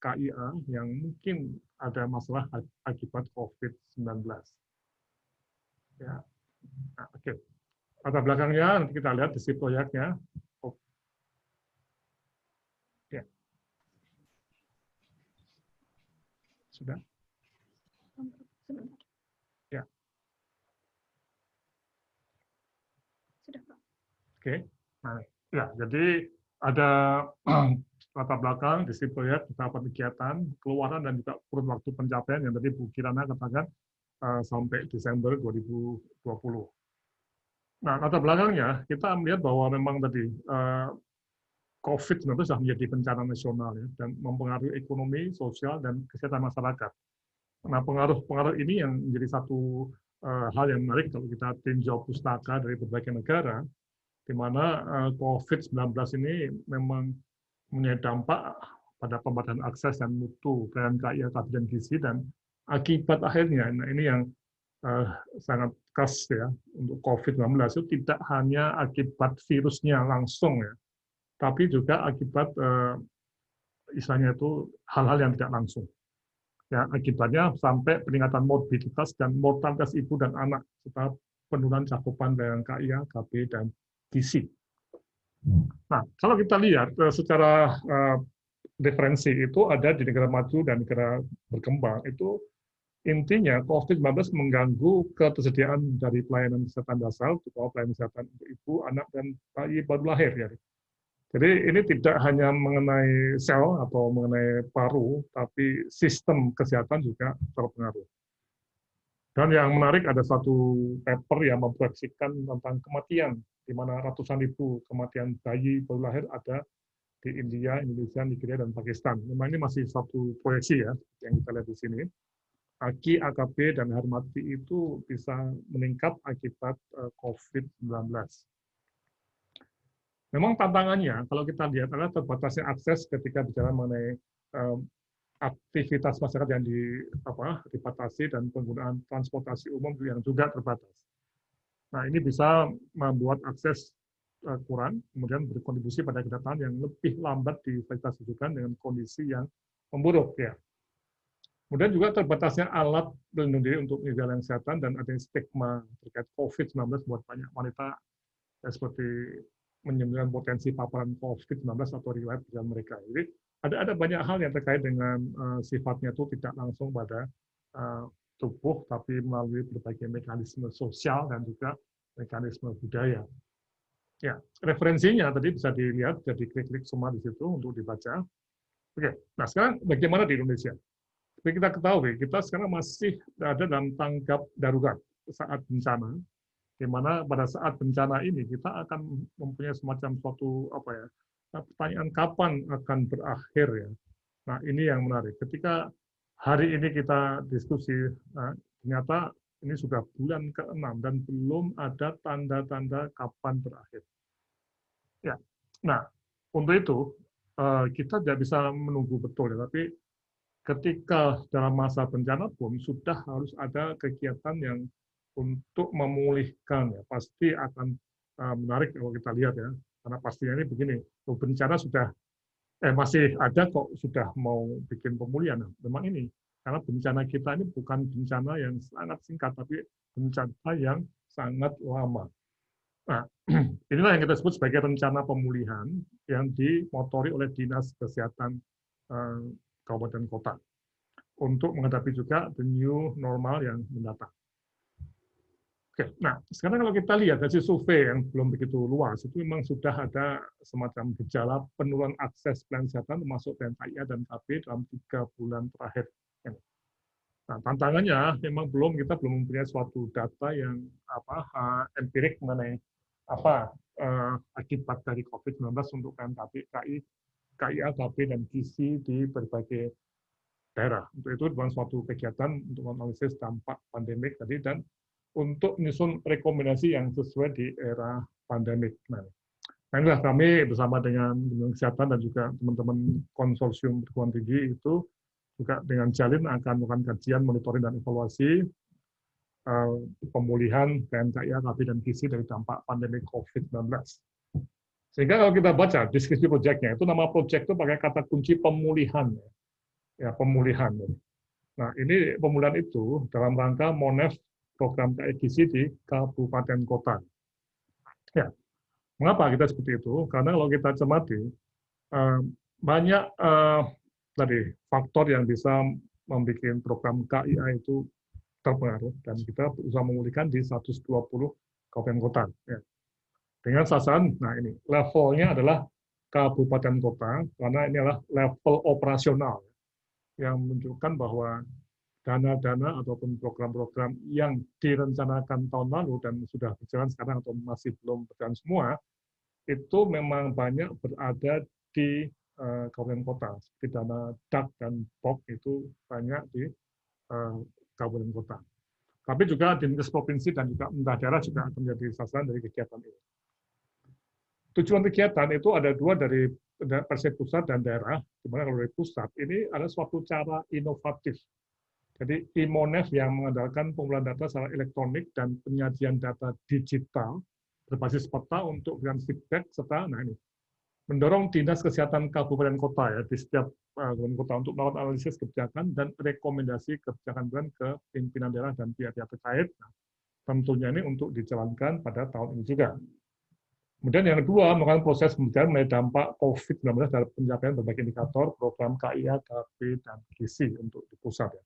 Speaker 5: KIA yang mungkin ada masalah akibat COVID-19. Ya, nah, oke. Latar belakangnya nanti kita lihat di si proyeknya. Ya. Sudah. Ya.
Speaker 1: Sudah, Pak.
Speaker 5: Oke. Nah, ya, jadi ada latar belakang di si proyek, beberapa kegiatan, keluaran dan juga kurun waktu pencapaian yang tadi Bu Kirana katakan sampai Desember 2020. Nah, latar belakangnya kita melihat bahwa memang tadi COVID-19 sudah menjadi bencana nasional ya, dan mempengaruhi ekonomi, sosial, dan kesehatan masyarakat. Nah, pengaruh ini yang menjadi satu hal yang menarik kalau kita tinjau pustaka dari berbagai negara, di mana COVID-19 ini memang punya dampak pada pembatasan akses dan mutu pelayanan KIA, dan gizi, dan akibat akhirnya, nah ini yang sangat khas ya untuk COVID-19 itu tidak hanya akibat virusnya langsung ya, tapi juga akibat istilahnya itu hal-hal yang tidak langsung. Ya, akibatnya sampai peningkatan morbiditas dan mortalitas ibu dan anak serta penurunan cakupan dengan KIA, KB, dan gizi. Nah, kalau kita lihat secara referensi itu ada di negara maju dan negara berkembang, itu intinya COVID-19 mengganggu ketersediaan dari pelayanan kesehatan dasar, terutama pelayanan kesehatan untuk ibu, anak, dan bayi baru lahir. Ya. Jadi ini tidak hanya mengenai sel atau mengenai paru, tapi sistem kesehatan juga terpengaruh. Dan yang menarik ada satu paper yang memproyeksikan tentang kematian, di mana ratusan ribu kematian bayi baru lahir ada di India, Indonesia, Nigeria, dan Pakistan. Memang ini masih satu proyeksi ya, yang kita lihat di sini. AKI, AKP, dan harga mati itu bisa meningkat akibat COVID-19. Memang tantangannya, kalau kita lihat adalah terbatasnya akses ketika bicara mengenai aktivitas masyarakat yang dibatasi dan penggunaan transportasi umum yang juga terbatas. Nah, ini bisa membuat akses kurang, kemudian berkontribusi pada kedatangan yang lebih lambat di fasilitas rujukan dengan kondisi yang memburuk. Ya. Kemudian juga terbatasnya alat pelindung diri untuk penyedia kesehatan dan adanya stigma terkait COVID-19 buat banyak wanita seperti menyembunyikan potensi paparan COVID-19 atau riwayat perjalanan mereka. Jadi ada banyak hal yang terkait dengan sifatnya itu tidak langsung pada tubuh, tapi melalui berbagai mekanisme sosial dan juga mekanisme budaya. Ya, referensinya tadi bisa dilihat, jadi klik-klik semua di situ untuk dibaca. Oke, nah sekarang bagaimana di Indonesia? Seperti kita ketahui, kita sekarang masih ada dalam tanggap darurat saat bencana, di mana pada saat bencana ini kita akan mempunyai semacam suatu pertanyaan kapan akan berakhir ya. Nah ini yang menarik. Ketika hari ini kita diskusi, ternyata ini sudah bulan ke-6 dan belum ada tanda-tanda kapan berakhir. Ya, nah untuk itu kita tidak bisa menunggu betul ya, tapi ketika dalam masa bencana pun sudah harus ada kegiatan yang untuk memulihkan ya, pasti akan menarik kalau kita lihat ya, karena pastinya ini begini, bencana sudah masih ada kok sudah mau bikin pemulihan. Nah, memang ini karena bencana kita ini bukan bencana yang sangat singkat, tapi bencana yang sangat lama. Nah, inilah yang kita sebut sebagai rencana pemulihan yang dimotori oleh Dinas Kesehatan kabupaten kota untuk menghadapi juga the new normal yang mendatang. Oke, nah sekarang kalau kita lihat hasil survei yang belum begitu luas, itu memang sudah ada semacam gejala penurunan akses pelayanan kesehatan termasuk PMKIA dan KB dalam 3 bulan terakhir. Nah, tantangannya memang kita belum mempunyai suatu data yang empirik mengenai akibat dari COVID-19 untuk PMKB, KIA, KB, dan KISI di berbagai daerah. Untuk itu dengan suatu kegiatan untuk menganalisis dampak pandemik tadi dan untuk menyusun rekomendasi yang sesuai di era pandemik. Nah inilah kami bersama dengan Dinas Kesehatan dan juga teman-teman konsorsium perguruan tinggi itu juga dengan Jalin akan melakukan kajian, monitoring, dan evaluasi pemulihan PMKIA, KB, dan KISI dari dampak pandemi COVID-19. Sehingga kalau kita baca deskripsi proyeknya, itu nama proyek itu pakai kata kunci pemulihan. Ya, pemulihan. Nah, ini pemulihan itu dalam rangka MONEF program KISI di kabupaten kota. Ya, mengapa kita seperti itu? Karena kalau kita cermati, banyak tadi faktor yang bisa membuat program KIA itu terpengaruh dan kita berusaha memulihkan di 120 kabupaten kota. Ya. Dengan sasaran, nah ini levelnya adalah kabupaten kota karena ini adalah level operasional yang menunjukkan bahwa dana-dana ataupun program-program yang direncanakan tahun lalu dan sudah berjalan sekarang atau masih belum berjalan semua, itu memang banyak berada di kabupaten kota. Seperti dana DAK dan POK itu banyak di kabupaten kota. Tapi juga Dinkes Provinsi dan juga pemerintah daerah juga akan menjadi sasaran dari kegiatan ini. Tujuan kegiatan itu ada dua dari versi pusat dan daerah, di mana kalau dari pusat ini ada suatu cara inovatif. Jadi IMONEF yang mengandalkan pengumpulan data secara elektronik dan penyajian data digital berbasis peta untuk memberikan feedback serta mendorong Dinas Kesehatan Kabupaten Kota ya di setiap kabupaten kota untuk melakukan analisis kebijakan dan rekomendasi kebijakan ke pimpinan daerah dan pihak-pihak terkait. Nah, tentunya ini untuk dijalankan pada tahun ini juga. Kemudian yang kedua, melakukan proses pembicaraan mengenai dampak COVID-19 dalam pencapaian berbagai indikator program KIA, KB, dan KISI untuk di pusat. Ya.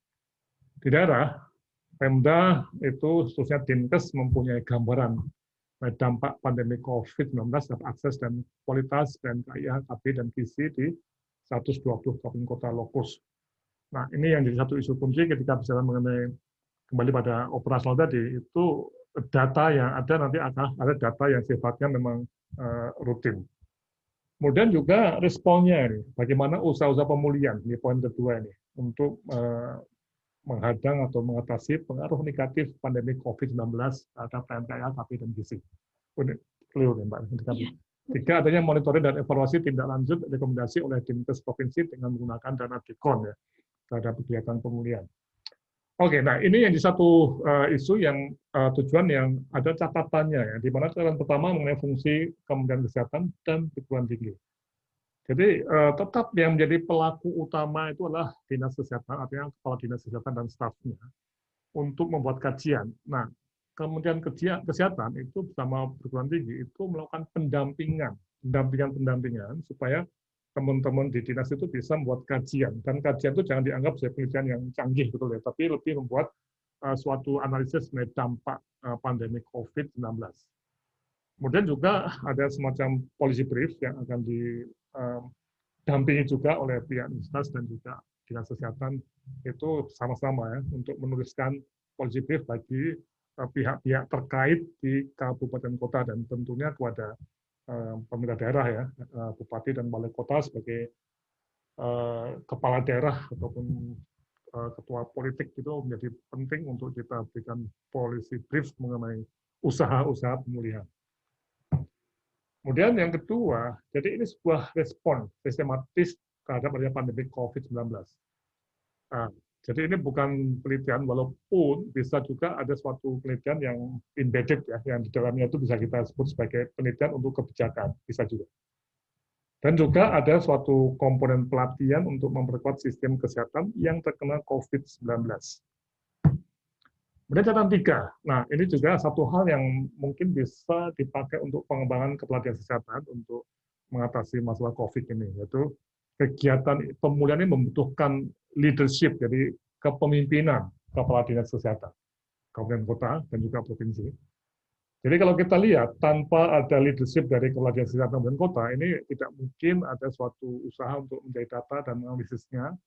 Speaker 5: Di daerah, Pemda itu khususnya Dinkes mempunyai gambaran dampak pandemi COVID-19 terhadap akses dan kualitas PMKIA, KB, dan KISI di 120 kabupaten kota lokus. Nah, ini yang jadi satu isu kunci ketika bicara mengenai kembali pada operasional tadi, itu data yang ada nanti akan ada data yang sifatnya memang rutin. Kemudian juga responnya ini, bagaimana usaha-usaha pemulihan, ini poin kedua ini, untuk menghadang atau mengatasi pengaruh negatif pandemi COVID-19 terhadap PMKA, KP, dan gizi. Clear ya, Mbak. Tiga, adanya monitoring dan evaluasi tindak lanjut rekomendasi oleh Dinkes Provinsi dengan menggunakan dana DIKON ya, terhadap kegiatan pemulihan. Oke, nah ini yang di satu isu yang tujuan yang ada catatannya ya, di mana catatan pertama mengenai fungsi Kementerian Kesehatan dan perguruan tinggi. Jadi tetap yang menjadi pelaku utama itu adalah Dinas Kesehatan, artinya Kepala Dinas Kesehatan dan stafnya, untuk membuat kajian. Nah, Kementerian Kesehatan itu bersama perguruan tinggi itu melakukan pendampingan supaya teman-teman di dinas itu bisa membuat kajian. Dan kajian itu jangan dianggap sebagai penelitian yang canggih, betul ya, tapi lebih membuat suatu analisis mengenai dampak pandemi COVID-19. Kemudian juga ada semacam policy brief yang akan didampingi juga oleh pihak universitas dan juga dinas kesehatan, itu sama-sama ya, untuk menuliskan policy brief bagi pihak-pihak terkait di kabupaten kota dan tentunya kepada pemerintah daerah ya, bupati dan wali kota sebagai kepala daerah ataupun ketua politik itu menjadi penting untuk kita berikan policy brief mengenai usaha-usaha pemulihan. Kemudian yang kedua, jadi ini sebuah respon sistematis terhadap adanya pandemi COVID-19. Jadi ini bukan penelitian, walaupun bisa juga ada suatu penelitian yang embedded ya, yang di dalamnya itu bisa kita sebut sebagai penelitian untuk kebijakan, bisa juga. Dan juga ada suatu komponen pelatihan untuk memperkuat sistem kesehatan yang terkena COVID-19. Kemudian catatan 3, nah ini juga satu hal yang mungkin bisa dipakai untuk pengembangan kepelatihan kesehatan untuk mengatasi masalah COVID ini, yaitu kegiatan pemulihan ini membutuhkan leadership, jadi kepemimpinan kepala dinas kesehatan, kabupaten kota dan juga provinsi. Jadi kalau kita lihat tanpa ada leadership dari kepala dinas kesehatan kabupaten kota, ini tidak mungkin ada suatu usaha untuk mencari data dan menganalisisnya.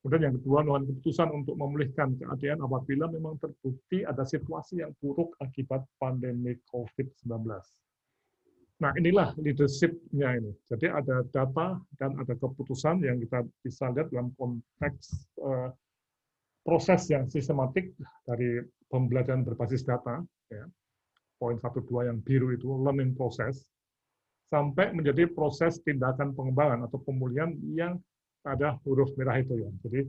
Speaker 5: Kemudian yang kedua, melakukan keputusan untuk memulihkan keadaan apabila memang terbukti ada situasi yang buruk akibat pandemi COVID-19. Nah, inilah leadership-nya ini. Jadi ada data dan ada keputusan yang kita bisa lihat dalam konteks proses yang sistematik dari pembelajaran berbasis data, ya. Poin 1-2 yang biru itu, learning process, sampai menjadi proses tindakan pengembangan atau pemulihan yang ada huruf merah itu ya. Jadi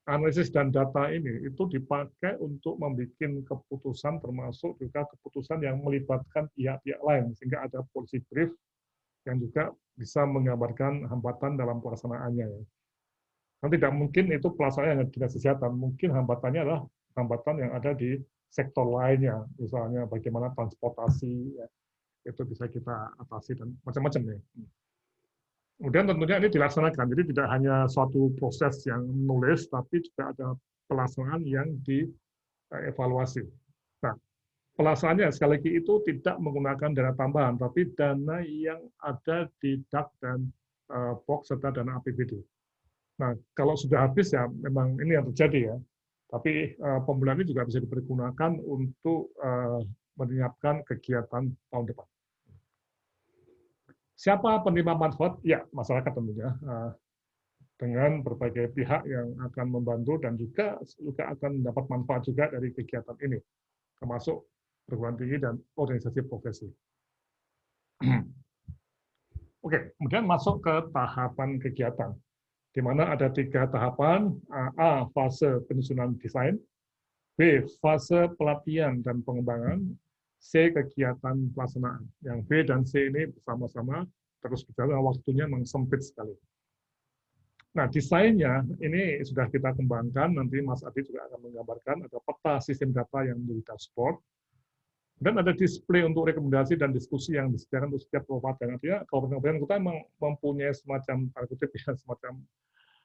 Speaker 5: analisis dan data ini itu dipakai untuk membuat keputusan, termasuk juga keputusan yang melibatkan pihak-pihak lain, sehingga ada policy brief yang juga bisa menggambarkan hambatan dalam pelaksanaannya. Kan tidak mungkin itu pelaksanaan yang dinas kesehatan, mungkin hambatannya adalah hambatan yang ada di sektor lainnya, misalnya bagaimana transportasi, ya, itu bisa kita atasi dan macam-macam ya. Kemudian tentunya ini dilaksanakan, jadi tidak hanya suatu proses yang menulis, tapi juga ada pelaksanaan yang dievaluasi. Nah, pelaksanaannya sekali lagi itu tidak menggunakan dana tambahan, tapi dana yang ada di DAK dan POK serta dana APBD. Nah, kalau sudah habis ya memang ini yang terjadi ya. Tapi pemulihan ini juga bisa dipergunakan untuk menyiapkan kegiatan tahun depan. Siapa penerima manfaat? Ya, masyarakat tentunya. Dengan berbagai pihak yang akan membantu dan juga akan mendapat manfaat juga dari kegiatan ini, termasuk perguruan tinggi dan organisasi profesi. Oke, kemudian masuk ke tahapan kegiatan, di mana ada 3 tahapan, A, fase penyusunan desain, B, fase pelatihan dan pengembangan, C, kegiatan pelaksanaan. Yang B dan C ini bersama-sama terus berjalan, waktunya memang sempit sekali. Nah, desainnya ini sudah kita kembangkan, nanti Mas Adi juga akan menggambarkan, ada peta sistem data yang menjadi dashboard, dan ada display untuk rekomendasi dan diskusi yang disediakan untuk setiap kabupaten. Artinya kabupaten kita memang mempunyai semacam, semacam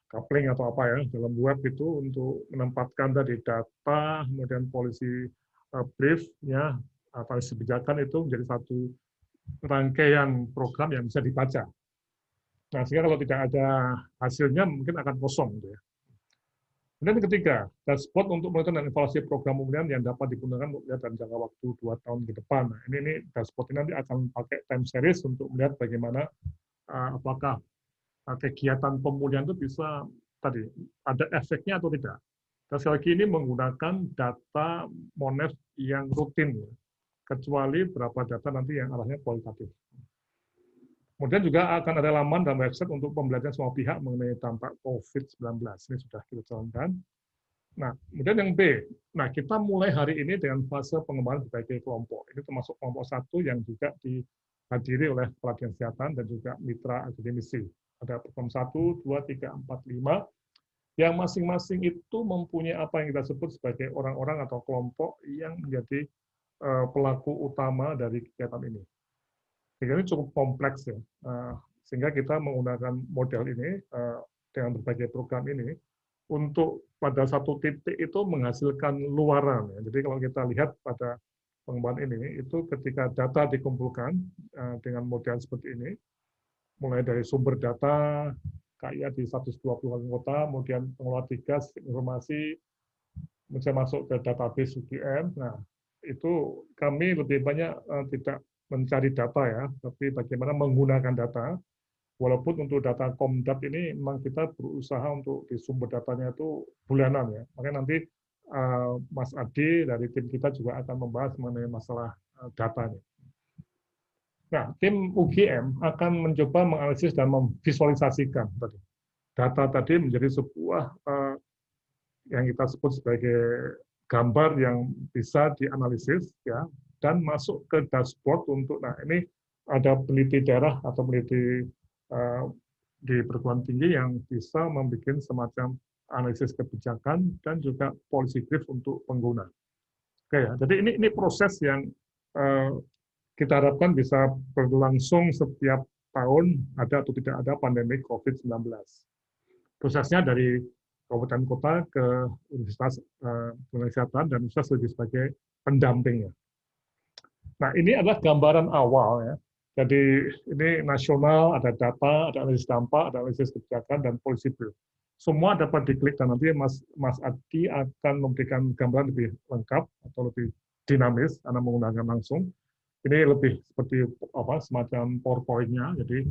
Speaker 5: coupling atau apa ya, dalam web itu untuk menempatkan tadi data, kemudian policy brief-nya, atau kebijakan itu menjadi satu rangkaian program yang bisa dibaca. Nah, sehingga kalau tidak ada hasilnya mungkin akan kosong gitu ya. Kemudian ketiga, dashboard untuk monitor dan evaluasi program pembinaan yang dapat digunakan untuk melihat dalam jangka waktu 2 tahun ke depan. Nah, ini dashboard ini nanti akan pakai time series untuk melihat bagaimana apakah kegiatan pemulihan itu bisa tadi ada efeknya atau tidak. Dan sekali lagi ini menggunakan data Monef yang rutin, kecuali berapa data nanti yang arahnya kualitatif. Kemudian juga akan ada laman dan website untuk pembelajaran semua pihak mengenai dampak COVID-19. Ini sudah kita jalankan. Nah, kemudian yang B. Nah, kita mulai hari ini dengan fase pengembangan berbagai kelompok. Ini termasuk kelompok 1 yang juga dihadiri oleh kepala dinas kesehatan dan juga mitra akademisi. Ada program 1, 2, 3, 4, 5, yang masing-masing itu mempunyai apa yang kita sebut sebagai orang-orang atau kelompok yang menjadi pelaku utama dari kegiatan ini. Ini cukup kompleks ya, sehingga kita menggunakan model ini dengan berbagai program ini untuk pada satu titik itu menghasilkan luaran. Ya. Jadi kalau kita lihat pada pengembangan ini, itu ketika data dikumpulkan dengan model seperti ini, mulai dari sumber data, kayak di 120 kota, kemudian pengelola 3, informasi, bisa masuk ke database UGM. Nah, itu kami lebih banyak tidak mencari data ya, tapi bagaimana menggunakan data. Walaupun untuk data Komdat ini memang kita berusaha untuk di sumber datanya itu bulanan ya. Makanya nanti Mas Adi dari tim kita juga akan membahas mengenai masalah datanya. Nah, tim UGM akan mencoba menganalisis dan memvisualisasikan tadi. Data tadi menjadi sebuah yang kita sebut sebagai gambar yang bisa dianalisis ya, dan masuk ke dashboard untuk, nah ini ada peneliti daerah atau peneliti di perguruan tinggi yang bisa membuat semacam analisis kebijakan dan juga policy brief untuk pengguna. Oke ya, jadi ini proses yang kita harapkan bisa berlangsung setiap tahun, ada atau tidak ada pandemi COVID-19. Prosesnya dari kabupaten kota ke Universitas Kesehatan dan Universitas sebagai pendampingnya. Nah, ini adalah gambaran awal ya. Jadi ini nasional, ada data, ada analisis dampak, ada analisis kebijakan, dan policy brief. Semua dapat diklik dan nanti Mas Adi akan memberikan gambaran lebih lengkap atau lebih dinamis karena menggunakan langsung. Ini lebih seperti apa semacam PowerPoint-nya. Jadi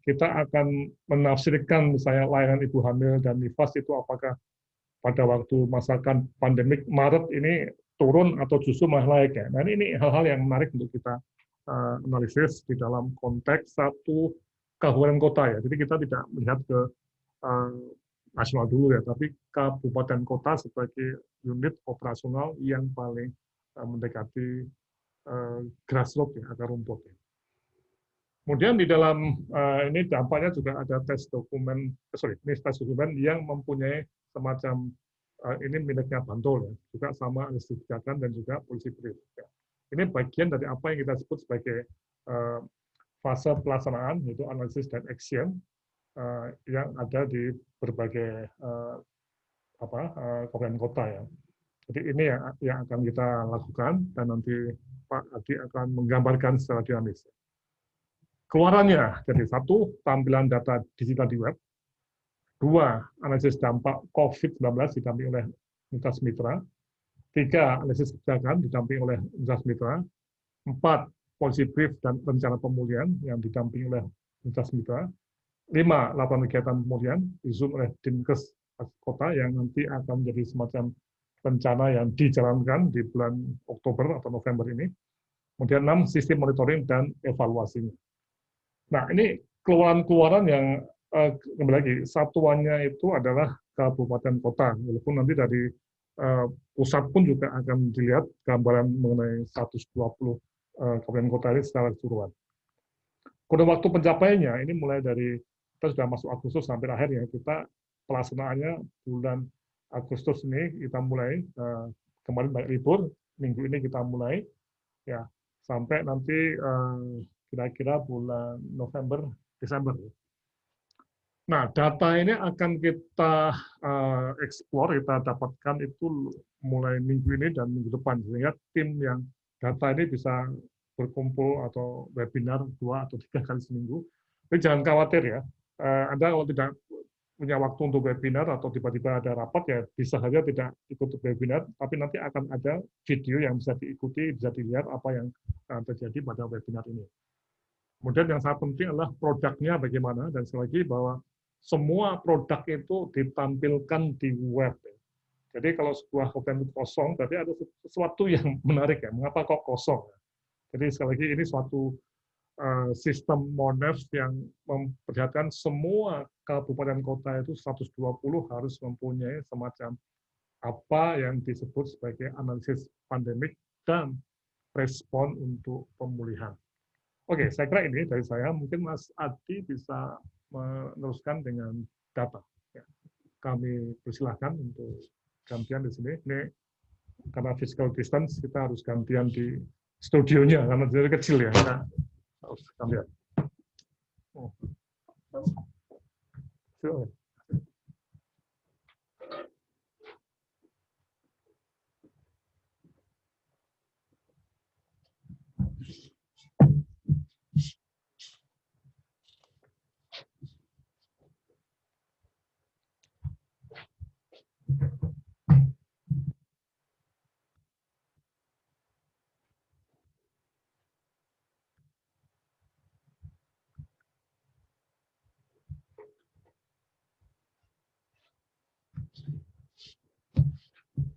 Speaker 5: kita akan menafsirkan misalnya layanan ibu hamil dan nifas itu apakah pada waktu masakan pandemik Maret ini turun atau justru malah naik ya. Nah ini hal-hal yang menarik untuk kita analisis di dalam konteks satu kabupaten kota ya. Jadi kita tidak melihat ke nasional dulu ya, tapi kabupaten kota sebagai unit operasional yang paling mendekati grassroots ya, akar rumput ya. Kemudian di dalam ini dampaknya juga ada tes dokumen, ini tes dokumen yang mempunyai semacam ini miliknya Bantul ya, juga sama analisis kebijakan dan juga policy brief. Ya. Ini bagian dari apa yang kita sebut sebagai fase pelaksanaan, yaitu analisis dan action yang ada di berbagai kabupaten kota ya. Jadi ini yang akan kita lakukan dan nanti Pak Adi akan menggambarkan secara dinamis. Keluarannya, jadi 1, tampilan data digital di web. 2, analisis dampak COVID-19 didampingi oleh Universitas Mitra. 3, analisis kebijakan didampingi oleh Universitas Mitra. 4, policy brief dan rencana pemulihan yang didampingi oleh Universitas Mitra. 5, laporan kegiatan pemulihan disusun oleh Dinkes Kota yang nanti akan menjadi semacam rencana yang dijalankan di bulan Oktober atau November ini. Kemudian 6, sistem monitoring dan evaluasinya. Nah, ini keluaran-keluaran yang kembali lagi, satuannya itu adalah kabupaten kota, walaupun nanti dari pusat pun juga akan dilihat gambaran mengenai 120 kabupaten kota ini secara keseluruhan. Kode waktu pencapaiannya, ini mulai dari, kita sudah masuk Agustus sampai akhir ya, kita pelaksanaannya bulan Agustus ini kita mulai, kemarin banyak libur, minggu ini kita mulai, ya sampai nanti kira-kira bulan November, Desember. Nah, data ini akan kita explore, kita dapatkan itu mulai minggu ini dan minggu depan, sehingga tim yang data ini bisa berkumpul atau webinar 2 atau 3 kali seminggu. Tapi jangan khawatir ya, Anda kalau tidak punya waktu untuk webinar atau tiba-tiba ada rapat, ya bisa saja tidak ikut webinar, tapi nanti akan ada video yang bisa diikuti, bisa dilihat apa yang terjadi pada webinar ini. Kemudian yang sangat penting adalah produknya bagaimana, dan sekali lagi bahwa semua produk itu ditampilkan di web. Jadi kalau sebuah web kosong, berarti ada sesuatu yang menarik ya, mengapa kok kosong. Jadi sekali lagi ini suatu sistem Monef yang memperlihatkan semua kabupaten kota itu 120 harus mempunyai semacam apa yang disebut sebagai analisis pandemik dan respon untuk pemulihan. Oke, saya kira ini dari saya. Mungkin Mas Adi bisa meneruskan dengan data. Ya. Kami persilahkan untuk gantian di sini. Ini karena physical distance, kita harus gantian di studionya, karena jadi kecil ya. Kita harus gantian. Oh.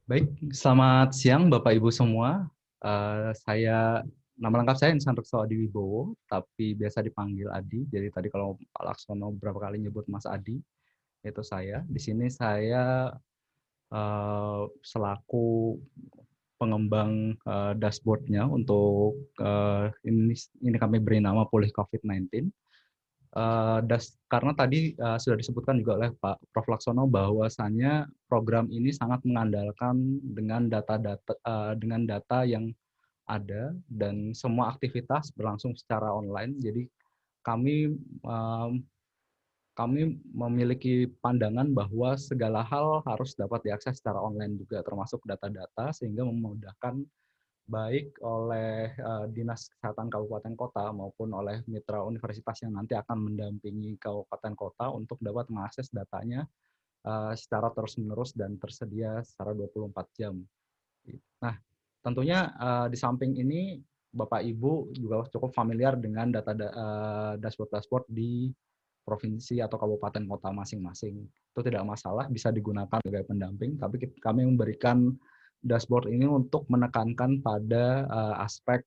Speaker 7: Baik, selamat siang Bapak Ibu semua. Nama lengkap saya Insan Rekso Adi Wibowo, tapi biasa dipanggil Adi. Jadi tadi kalau Pak Laksono beberapa kali nyebut Mas Adi, itu saya. Di sini saya selaku pengembang dashboardnya untuk ini kami beri nama Pulih COVID-19. Karena tadi sudah disebutkan juga oleh Pak Prof. Laksono bahwasannya program ini sangat mengandalkan dengan data yang ada dan semua aktivitas berlangsung secara online. Jadi kami memiliki pandangan bahwa segala hal harus dapat diakses secara online juga, termasuk data-data, sehingga memudahkan baik oleh Dinas Kesehatan Kabupaten Kota maupun oleh mitra universitas yang nanti akan mendampingi Kabupaten Kota untuk dapat mengakses datanya secara terus-menerus dan tersedia secara 24 jam. Nah, tentunya di samping ini Bapak Ibu juga cukup familiar dengan data dashboard-dashboard di provinsi atau kabupaten kota masing-masing. Itu tidak masalah, bisa digunakan sebagai pendamping, tapi kami memberikan dashboard ini untuk menekankan pada aspek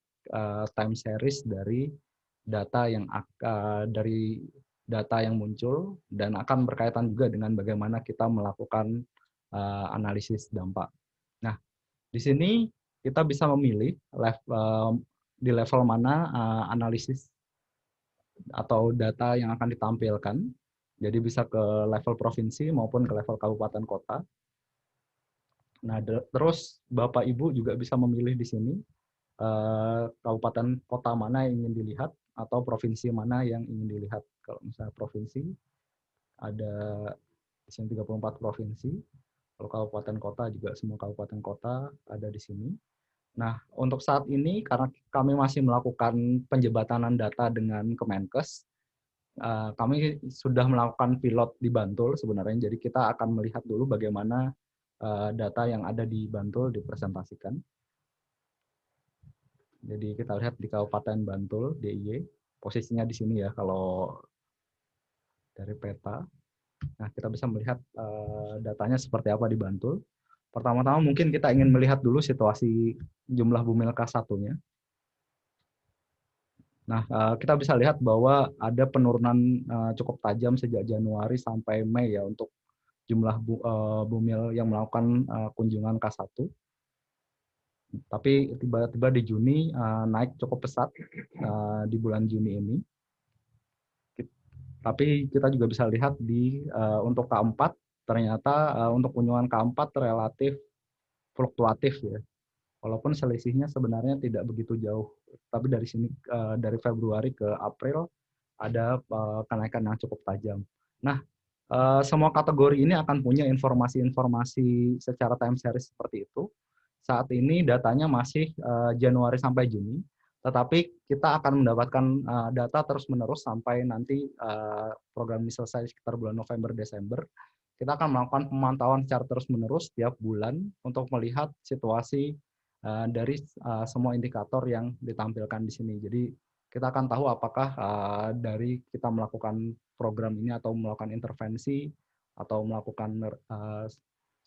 Speaker 7: time series dari data yang muncul dan akan berkaitan juga dengan bagaimana kita melakukan analisis dampak. Nah, di sini kita bisa memilih di level mana analisis atau data yang akan ditampilkan. Jadi bisa ke level provinsi maupun ke level kabupaten kota. Nah, terus Bapak Ibu juga bisa memilih di sini kabupaten kota mana yang ingin dilihat atau provinsi mana yang ingin dilihat. Kalau misalnya provinsi ada di sini 34 provinsi. Kalau kabupaten kota juga semua kabupaten kota ada di sini. Nah, untuk saat ini karena kami masih melakukan penjembatanan data dengan Kemenkes, kami sudah melakukan pilot di Bantul sebenarnya. Jadi kita akan melihat dulu bagaimana data yang ada di Bantul dipresentasikan. Jadi kita lihat di Kabupaten Bantul, DIY, posisinya di sini ya kalau dari peta. Nah, kita bisa melihat datanya seperti apa di Bantul. Pertama-tama mungkin kita ingin melihat dulu situasi jumlah bumil K1-nya. Nah, kita bisa lihat bahwa ada penurunan cukup tajam sejak Januari sampai Mei ya untuk jumlah bumil yang melakukan kunjungan K1. Tapi tiba-tiba di Juni naik cukup pesat di bulan Juni ini. Tapi kita juga bisa lihat untuk K4 ternyata untuk kunjungan K4 relatif fluktuatif ya. Walaupun selisihnya sebenarnya tidak begitu jauh. Tapi dari sini dari Februari ke April ada kenaikan yang cukup tajam. Nah, semua kategori ini akan punya informasi-informasi secara time series seperti itu. Saat ini datanya masih Januari sampai Juni, tetapi kita akan mendapatkan data terus-menerus sampai nanti program ini selesai sekitar bulan November-Desember. Kita akan melakukan pemantauan secara terus-menerus setiap bulan untuk melihat situasi dari semua indikator yang ditampilkan di sini. Jadi kita akan tahu apakah dari kita melakukan program ini atau melakukan intervensi atau melakukan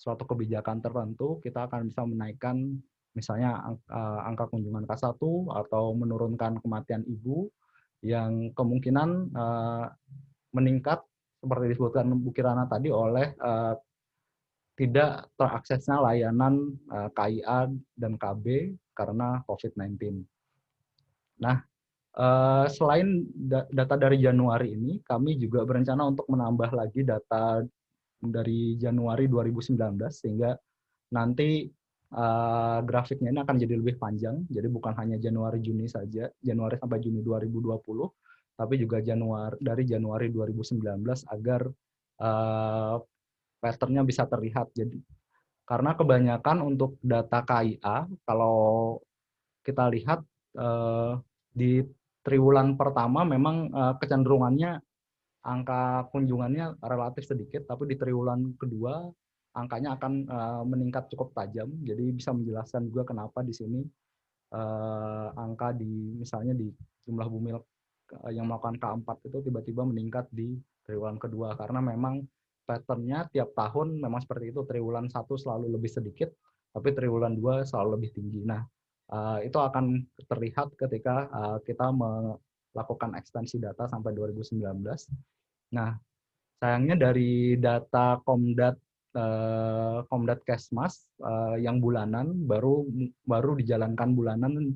Speaker 7: suatu kebijakan tertentu, kita akan bisa menaikkan misalnya angka kunjungan K1 atau menurunkan kematian ibu yang kemungkinan meningkat seperti disebutkan Bu Kirana tadi oleh tidak teraksesnya layanan KIA dan KB karena COVID-19. Nah, selain data dari Januari ini, kami juga berencana untuk menambah lagi data dari Januari 2019 sehingga nanti grafiknya ini akan jadi lebih panjang. Jadi bukan hanya Januari Juni saja, Januari sampai Juni 2020, tapi juga dari Januari 2019 agar pattern-nya bisa terlihat. Jadi karena kebanyakan untuk data KIA kalau kita lihat di triwulan pertama memang kecenderungannya angka kunjungannya relatif sedikit, tapi di triwulan kedua angkanya akan meningkat cukup tajam. Jadi bisa menjelaskan juga kenapa di sini angka misalnya di jumlah bumil yang melakukan K4 itu tiba-tiba meningkat di triwulan kedua, karena memang pattern-nya tiap tahun memang seperti itu. Triwulan 1 selalu lebih sedikit, tapi triwulan 2 selalu lebih tinggi. Nah, itu akan terlihat ketika kita melakukan ekstensi data sampai 2019. Nah, sayangnya dari data Komdat Kesmas yang bulanan baru dijalankan bulanan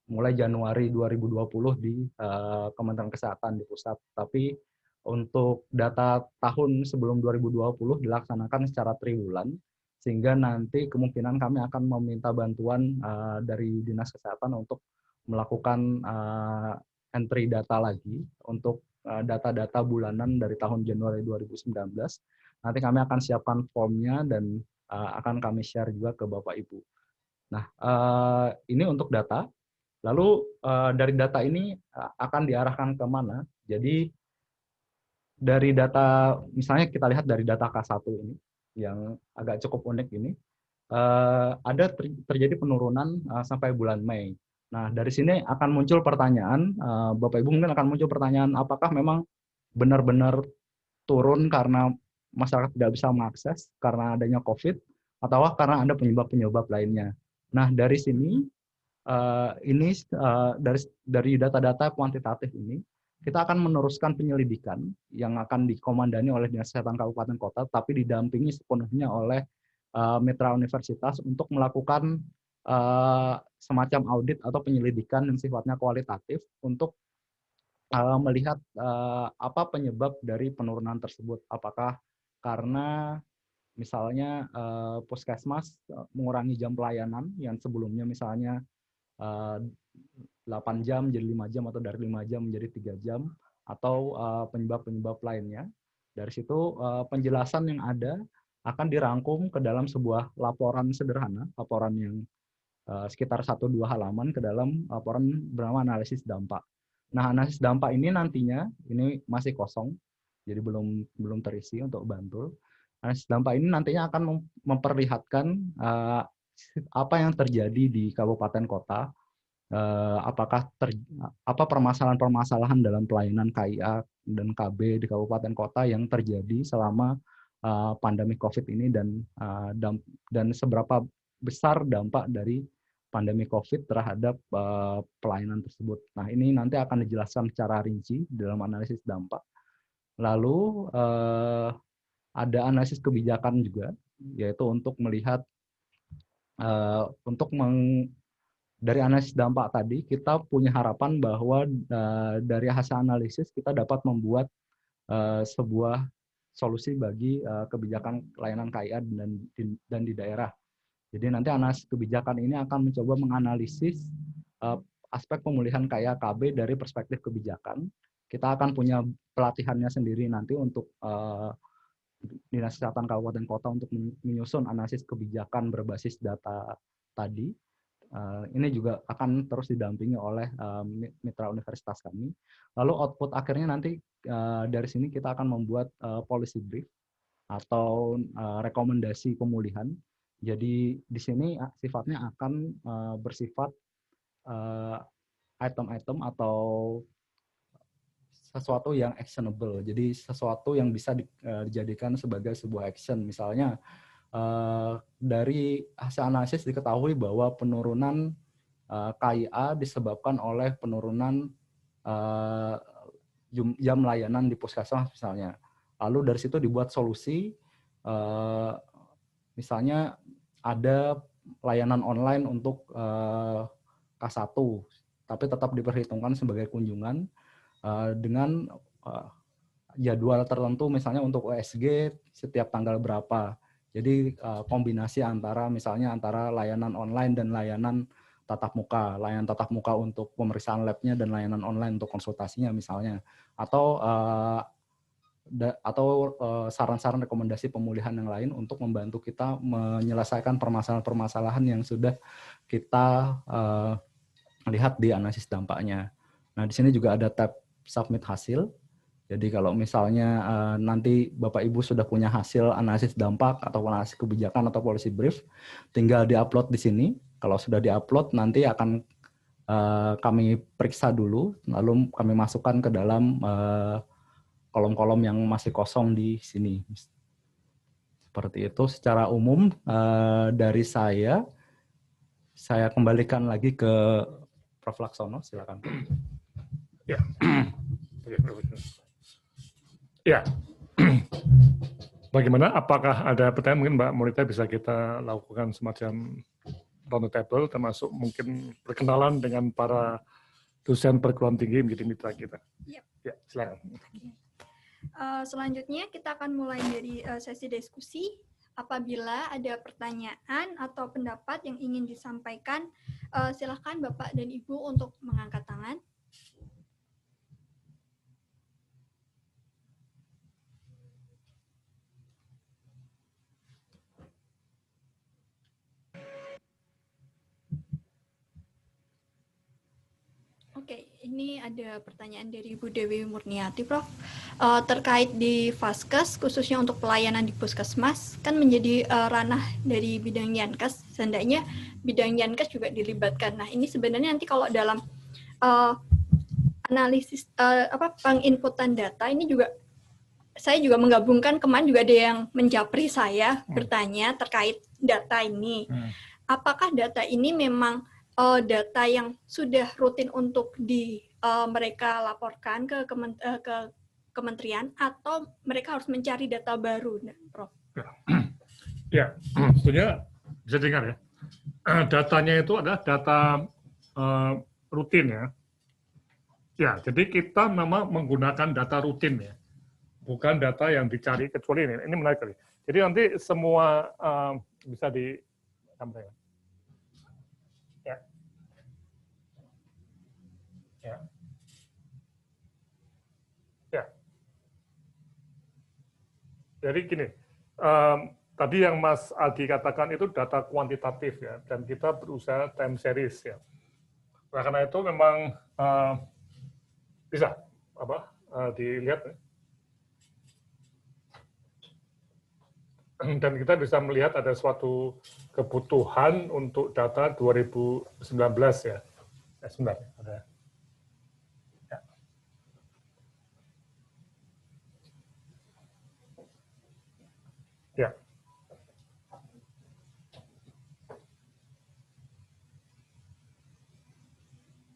Speaker 7: mulai Januari 2020 di Kementerian Kesehatan di pusat. Tapi untuk data tahun sebelum 2020 dilaksanakan secara triwulan, sehingga nanti kemungkinan kami akan meminta bantuan dari Dinas Kesehatan untuk melakukan entry data lagi untuk data-data bulanan dari tahun Januari 2019. Nanti kami akan siapkan formnya dan akan kami share juga ke Bapak Ibu. Nah, ini untuk data. Lalu dari data ini akan diarahkan ke mana? Jadi dari data, misalnya kita lihat dari data K1 ini, yang agak cukup unik ini, ada terjadi penurunan sampai bulan Mei. Nah, dari sini akan muncul pertanyaan, Bapak Ibu mungkin akan muncul pertanyaan, apakah memang benar-benar turun karena masyarakat tidak bisa mengakses karena adanya COVID, atau karena ada penyebab-penyebab lainnya. Nah, dari sini, dari data-data kuantitatif ini, kita akan meneruskan penyelidikan yang akan dikomandani oleh Dinas Kesehatan Kabupaten Kota, tapi didampingi sepenuhnya oleh mitra universitas untuk melakukan semacam audit atau penyelidikan yang sifatnya kualitatif untuk melihat apa penyebab dari penurunan tersebut. Apakah karena misalnya puskesmas mengurangi jam pelayanan yang sebelumnya misalnya 8 jam jadi 5 jam atau dari 5 jam menjadi 3 jam atau penyebab-penyebab lainnya. Dari situ penjelasan yang ada akan dirangkum ke dalam sebuah laporan sederhana, laporan yang sekitar 1-2 halaman ke dalam laporan bernama analisis dampak. Nah, analisis dampak ini nantinya ini masih kosong, jadi belum terisi untuk Bantul. Analisis dampak ini nantinya akan memperlihatkan apa yang terjadi di kabupaten kota, apakah apa permasalahan-permasalahan dalam pelayanan KIA dan KB di kabupaten kota yang terjadi selama pandemi COVID ini dan seberapa besar dampak dari pandemi COVID terhadap pelayanan tersebut. Nah, ini nanti akan dijelaskan secara rinci dalam analisis dampak. Lalu ada analisis kebijakan juga, yaitu untuk melihat dari analisis dampak tadi kita punya harapan bahwa dari hasil analisis kita dapat membuat sebuah solusi bagi kebijakan layanan KIA dan di daerah. Jadi nanti analisis kebijakan ini akan mencoba menganalisis aspek pemulihan KIA KB dari perspektif kebijakan. Kita akan punya pelatihannya sendiri nanti untuk Dinas Kesehatan Kabupaten Kota untuk menyusun analisis kebijakan berbasis data tadi. Ini juga akan terus didampingi oleh mitra universitas kami. Lalu output akhirnya nanti dari sini kita akan membuat policy brief atau rekomendasi pemulihan. Jadi di sini sifatnya akan bersifat item-item atau sesuatu yang actionable. Jadi sesuatu yang bisa dijadikan sebagai sebuah action. Misalnya dari hasil analisis diketahui bahwa penurunan KIA disebabkan oleh penurunan jam layanan di puskesmas misalnya. Lalu dari situ dibuat solusi, misalnya ada layanan online untuk K1, tapi tetap diperhitungkan sebagai kunjungan dengan jadwal tertentu, misalnya untuk USG setiap tanggal berapa. Jadi kombinasi antara misalnya antara layanan online dan layanan tatap muka, layanan tatap muka untuk pemeriksaan labnya dan layanan online untuk konsultasinya misalnya, atau saran-saran rekomendasi pemulihan yang lain untuk membantu kita menyelesaikan permasalahan-permasalahan yang sudah kita lihat di analisis dampaknya. Nah, di sini juga ada tab submit hasil. Jadi kalau misalnya nanti Bapak Ibu sudah punya hasil analisis dampak atau analisis kebijakan atau policy brief, tinggal diupload di sini. Kalau sudah diupload, nanti akan kami periksa dulu, lalu kami masukkan ke dalam kolom-kolom yang masih kosong di sini. Seperti itu secara umum dari saya kembalikan lagi ke Prof. Laksono, silakan.
Speaker 5: Ya. Ya, bagaimana? Apakah ada pertanyaan? Mungkin Mbak Monita bisa kita lakukan semacam round table, termasuk mungkin perkenalan dengan para dosen perguruan tinggi menjadi mitra kita.
Speaker 1: Yep.
Speaker 5: Ya, silakan.
Speaker 1: Selanjutnya kita akan mulai dari sesi diskusi. Apabila ada pertanyaan atau pendapat yang ingin disampaikan, silakan Bapak dan Ibu untuk mengangkat tangan. Oke, ini ada pertanyaan dari Bu Dewi Murniati, Prof. Terkait di Vaskes, khususnya untuk pelayanan di puskesmas, kan menjadi ranah dari bidang Yankes. Seandainya bidang Yankes juga dilibatkan. Nah, ini sebenarnya nanti kalau dalam analisis penginputan data, ini juga saya juga menggabungkan, kemarin juga ada yang menjapri saya bertanya terkait data ini. Apakah data ini memang data yang sudah rutin untuk mereka laporkan ke kementerian, atau mereka harus mencari data baru, Prof?
Speaker 5: Ya, sebetulnya bisa dengar ya. Datanya itu adalah data rutin ya. Ya, jadi kita memang menggunakan data rutin ya, bukan data yang dicari, kecuali ini menarik kali. Jadi nanti semua bisa disampaikan. Ya. Ya. Ya. Jadi gini, tadi yang Mas Aldi katakan itu data kuantitatif ya, dan kita berusaha time series ya. Nah, karena itu memang bisa dilihat ya. Dan kita bisa melihat ada suatu kebutuhan untuk data 2019 ya. Sebentar, ada. Ya. Ya.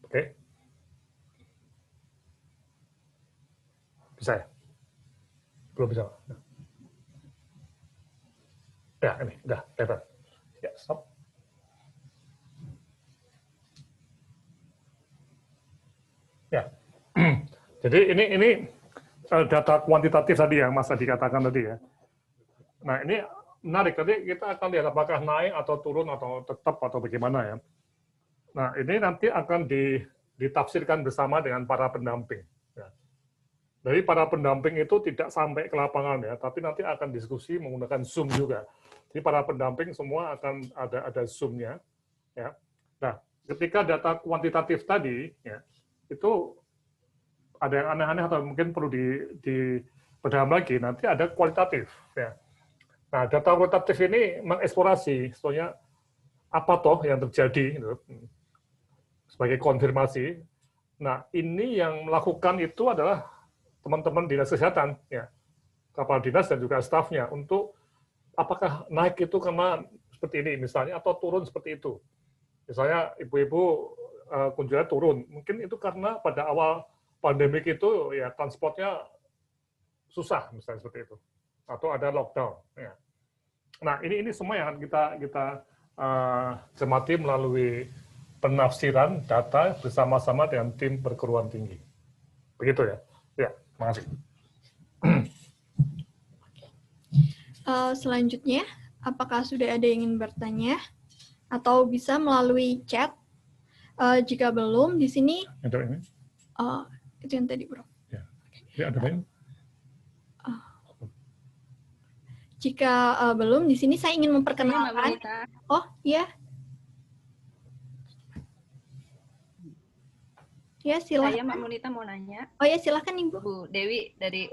Speaker 5: Oke. Bisa ya? Belum bisa. Ya, ini udah lebar. Ya, stop. Ya. Jadi ini data kuantitatif tadi yang Mas tadi katakan tadi ya. Nah, ini menarik. Tadi kita akan lihat apakah naik atau turun atau tetap atau bagaimana ya. Nah, ini nanti akan ditafsirkan bersama dengan para pendamping. Ya. Jadi para pendamping itu tidak sampai ke lapangan ya, tapi nanti akan diskusi menggunakan Zoom juga. Jadi para pendamping semua akan ada Zoom-nya, ya. Nah, ketika data kuantitatif tadi, ya, itu ada yang aneh-aneh atau mungkin perlu diperdalam lagi, nanti ada kualitatif. Ya. Nah, data kualitatif ini mengeksplorasi, sebetulnya apa toh yang terjadi, gitu, sebagai konfirmasi. Nah, ini yang melakukan itu adalah teman-teman dinas kesehatan, ya, kepala dinas dan juga stafnya, untuk apakah naik itu karena seperti ini misalnya, atau turun seperti itu. Misalnya ibu-ibu kunjungan turun, mungkin itu karena pada awal pandemik itu ya transportnya susah, misalnya seperti itu, atau ada lockdown. Ya. Nah, ini semua yang kita cermati melalui penafsiran data bersama-sama dengan tim perguruan tinggi. Begitu ya. Ya, terima kasih.
Speaker 1: Selanjutnya, apakah sudah ada yang ingin bertanya? Atau bisa melalui chat? Jika belum, di sini
Speaker 5: Ini?
Speaker 1: itu yang tadi, Bro.
Speaker 5: Ya, ada yang?
Speaker 1: Jika belum, di sini saya ingin memperkenalkan. Oh, iya. Ya, silakan.
Speaker 8: Saya Mbak Monita mau nanya.
Speaker 1: Oh ya, silakan Ibu.
Speaker 8: Bu Dewi dari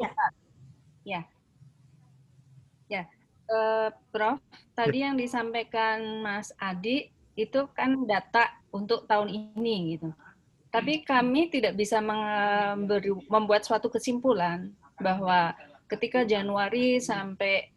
Speaker 8: ya. Prof, tadi yang disampaikan Mas Adi itu kan data untuk tahun ini gitu. Tapi kami tidak bisa membuat suatu kesimpulan bahwa ketika Januari sampai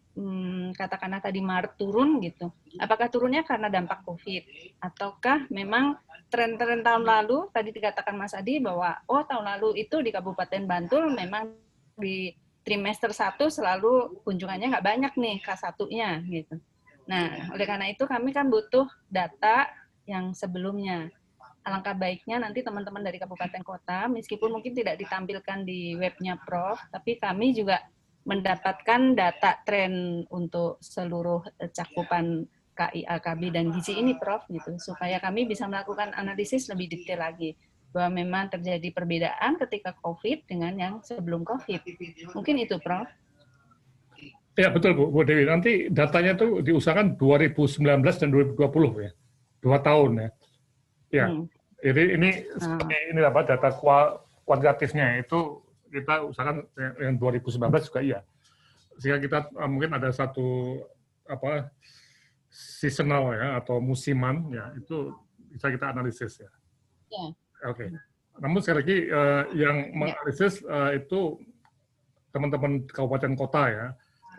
Speaker 8: katakanlah tadi Maret turun gitu, apakah turunnya karena dampak COVID ataukah memang tren-tren tahun lalu tadi dikatakan Mas Adi bahwa tahun lalu itu di Kabupaten Bantul memang di trimester 1 selalu kunjungannya nggak banyak nih K1-nya gitu. Nah, oleh karena itu kami kan butuh data yang sebelumnya. Alangkah baiknya nanti teman-teman dari kabupaten kota, meskipun mungkin tidak ditampilkan di webnya Prof, tapi kami juga mendapatkan data tren untuk seluruh cakupan KIA, KB, dan gizi ini Prof, gitu, supaya kami bisa melakukan analisis lebih detail lagi bahwa memang terjadi perbedaan ketika COVID dengan yang sebelum COVID. Mungkin itu, Prof.
Speaker 5: Ya, betul, Bu Dewi. Nanti datanya tuh diusahakan 2019 dan 2020 ya. 2 tahun ya. Ya. Jadi ini apa data kuantitatifnya itu kita usahakan yang 2019 juga iya. Sehingga kita mungkin ada satu apa seasonal ya atau musiman ya, itu bisa kita analisis ya. Oke. Namun sekali lagi yang menganalisis itu teman-teman kabupaten kota ya,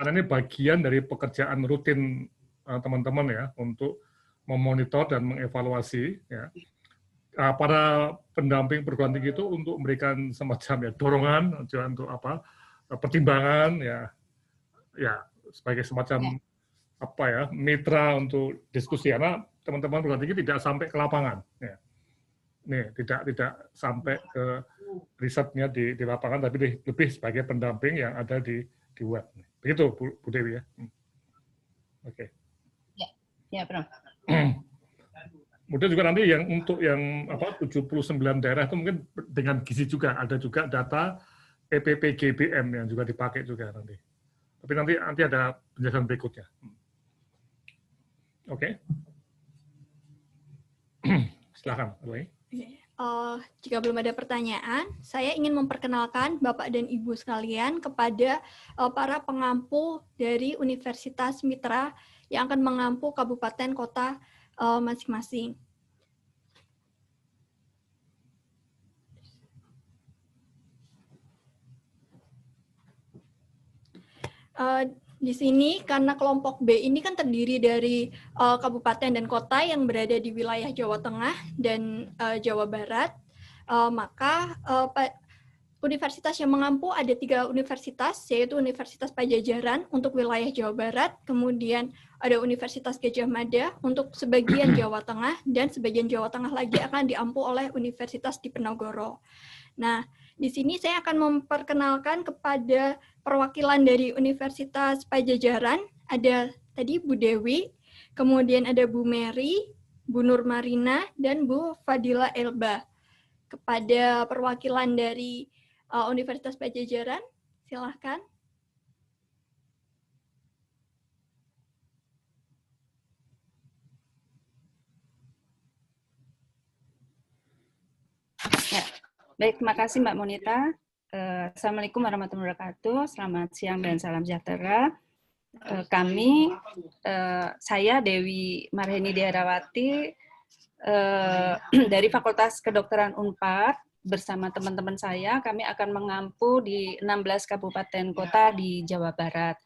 Speaker 5: karena ini bagian dari pekerjaan rutin teman-teman ya untuk memonitor dan mengevaluasi ya. Para pendamping perguruan tinggi itu untuk memberikan semacam ya dorongan untuk apa pertimbangan ya sebagai semacam apa ya mitra untuk diskusi, karena teman-teman perguruan tinggi tidak sampai ke lapangan ya. Nih, tidak sampai ke risetnya di lapangan, tapi lebih sebagai pendamping yang ada di web. Begitu, Bu Dewi ya. Oke.
Speaker 8: Ya, Prof.
Speaker 5: Kemudian juga nanti yang untuk yang 79 daerah itu mungkin dengan gizi juga, ada juga data EPPGBM yang juga dipakai juga nanti. Tapi nanti ada penjelasan berikutnya. Oke. Silakan, Roy.
Speaker 1: Jika belum ada pertanyaan, saya ingin memperkenalkan Bapak dan Ibu sekalian kepada para pengampu dari Universitas Mitra yang akan mengampu kabupaten kota masing-masing. Di sini karena kelompok B ini kan terdiri dari kabupaten dan kota yang berada di wilayah Jawa Tengah dan Jawa Barat, maka universitas yang mengampu ada 3 universitas, yaitu Universitas Pajajaran untuk wilayah Jawa Barat, kemudian ada Universitas Gadjah Mada untuk sebagian Jawa Tengah, dan sebagian Jawa Tengah lagi akan diampu oleh Universitas Diponegoro. Nah, di sini saya akan memperkenalkan kepada perwakilan dari Universitas Pajajaran, ada tadi Bu Dewi, kemudian ada Bu Mary, Bu Nur Marina, dan Bu Fadila Elba. Kepada perwakilan dari Universitas Pajajaran, silahkan.
Speaker 8: Baik, terima kasih Mbak Monita. Assalamualaikum warahmatullahi wabarakatuh. Selamat siang dan salam sejahtera. Saya Dewi Marheni Diarawati dari Fakultas Kedokteran Unpad bersama teman-teman saya, kami akan mengampu di 16 kabupaten kota di Jawa Barat.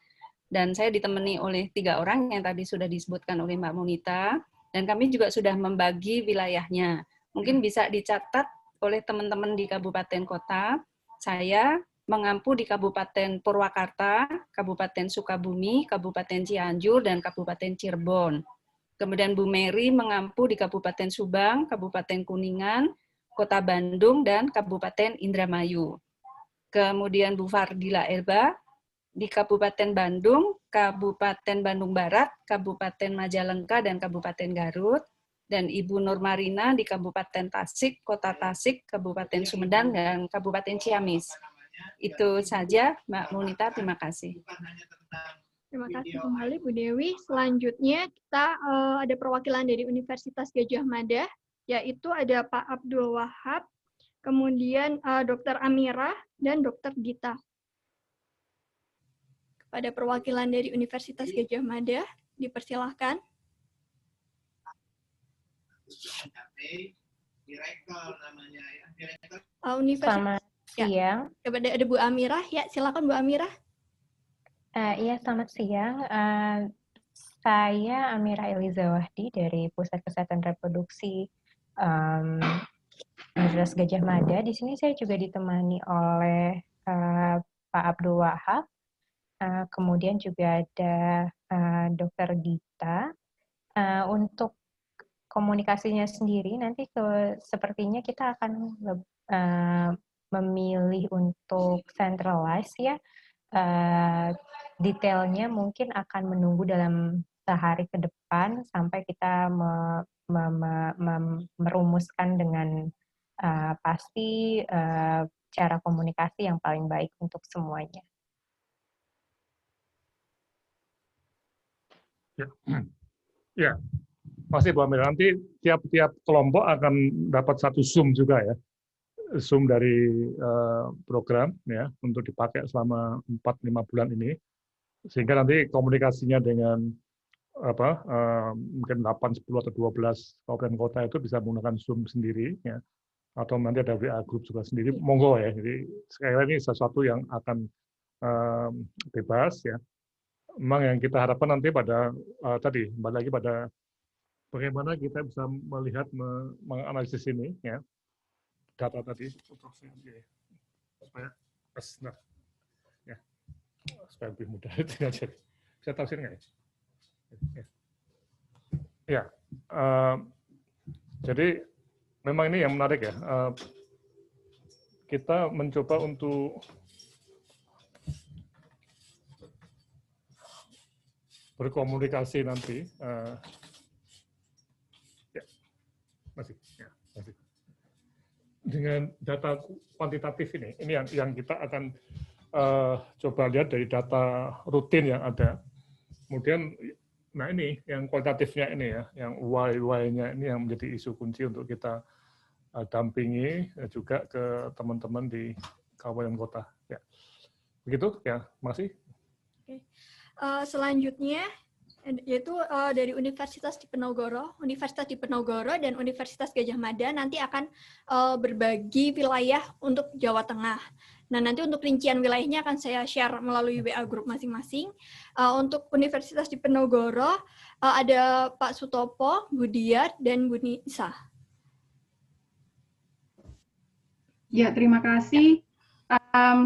Speaker 8: Dan saya ditemani oleh 3 orang yang tadi sudah disebutkan oleh Mbak Monita, dan kami juga sudah membagi wilayahnya. Mungkin bisa dicatat oleh teman-teman di kabupaten kota. Saya mengampu di Kabupaten Purwakarta, Kabupaten Sukabumi, Kabupaten Cianjur, dan Kabupaten Cirebon. Kemudian Bu Mary mengampu di Kabupaten Subang, Kabupaten Kuningan, Kota Bandung, dan Kabupaten Indramayu. Kemudian Bu Fardila Elba di Kabupaten Bandung, Kabupaten Bandung Barat, Kabupaten Majalengka, dan Kabupaten Garut. Dan Ibu Nur Marina di Kabupaten Tasik, Kota Tasik, Kabupaten Sumedang, dan Kabupaten Ciamis. Itu saja, Mbak Monita. Terima kasih.
Speaker 1: Terima kasih kembali Bu Dewi. Selanjutnya kita ada perwakilan dari Universitas Gadjah Mada, yaitu ada Pak Abdul Wahab, kemudian Dr. Amira, dan Dr. Gita. Kepada perwakilan dari Universitas Gadjah Mada, dipersilahkan.
Speaker 9: Selamat siang.
Speaker 1: Kepada ada Bu Amira, ya silakan Bu Amira.
Speaker 9: Iya, selamat siang. Saya Amira Eliza Wahdi dari Pusat Kesehatan Reproduksi Universitas Gadjah Mada. Di sini saya juga ditemani oleh Pak Abdul Wahab, kemudian juga ada Dr. Gita. Untuk komunikasinya sendiri nanti sepertinya kita akan memilih untuk centralize ya. Detailnya mungkin akan menunggu dalam sehari ke depan sampai kita merumuskan dengan pasti cara komunikasi yang paling baik untuk semuanya.
Speaker 5: Ya, pasti Bu Amir. Nanti tiap-tiap kelompok akan dapat satu Zoom juga ya. Zoom dari program ya untuk dipakai selama 4-5 bulan ini. Sehingga nanti komunikasinya dengan mungkin 8, 10 atau 12 kabupaten kota itu bisa menggunakan Zoom sendiri ya. Atau nanti ada WA group juga sendiri. Monggo ya. Jadi sekali lagi ini sesuatu yang akan bebas ya. Memang yang kita harapkan nanti pada tadi kembali lagi pada bagaimana kita bisa melihat menganalisis ini ya data tadi supaya ya supaya lebih mudah bisa tafsir nggak ya? Jadi memang ini yang menarik ya, kita mencoba untuk berkomunikasi nanti masih dengan data kuantitatif ini yang kita akan coba lihat dari data rutin yang ada. Kemudian, nah ini yang kualitatifnya ini ya, yang why-nya ini yang menjadi isu kunci untuk kita dampingi juga ke teman-teman di kabupaten kota. Ya. Begitu ya, makasih.
Speaker 1: Oke. Selanjutnya yaitu dari Universitas Diponegoro dan Universitas Gadjah Mada nanti akan berbagi wilayah untuk Jawa Tengah. Nah, nanti untuk rincian wilayahnya akan saya share melalui WA group masing-masing. Untuk Universitas Diponegoro ada Pak Sutopo, Bu Diar, dan Bu Nisa.
Speaker 3: Ya, terima kasih.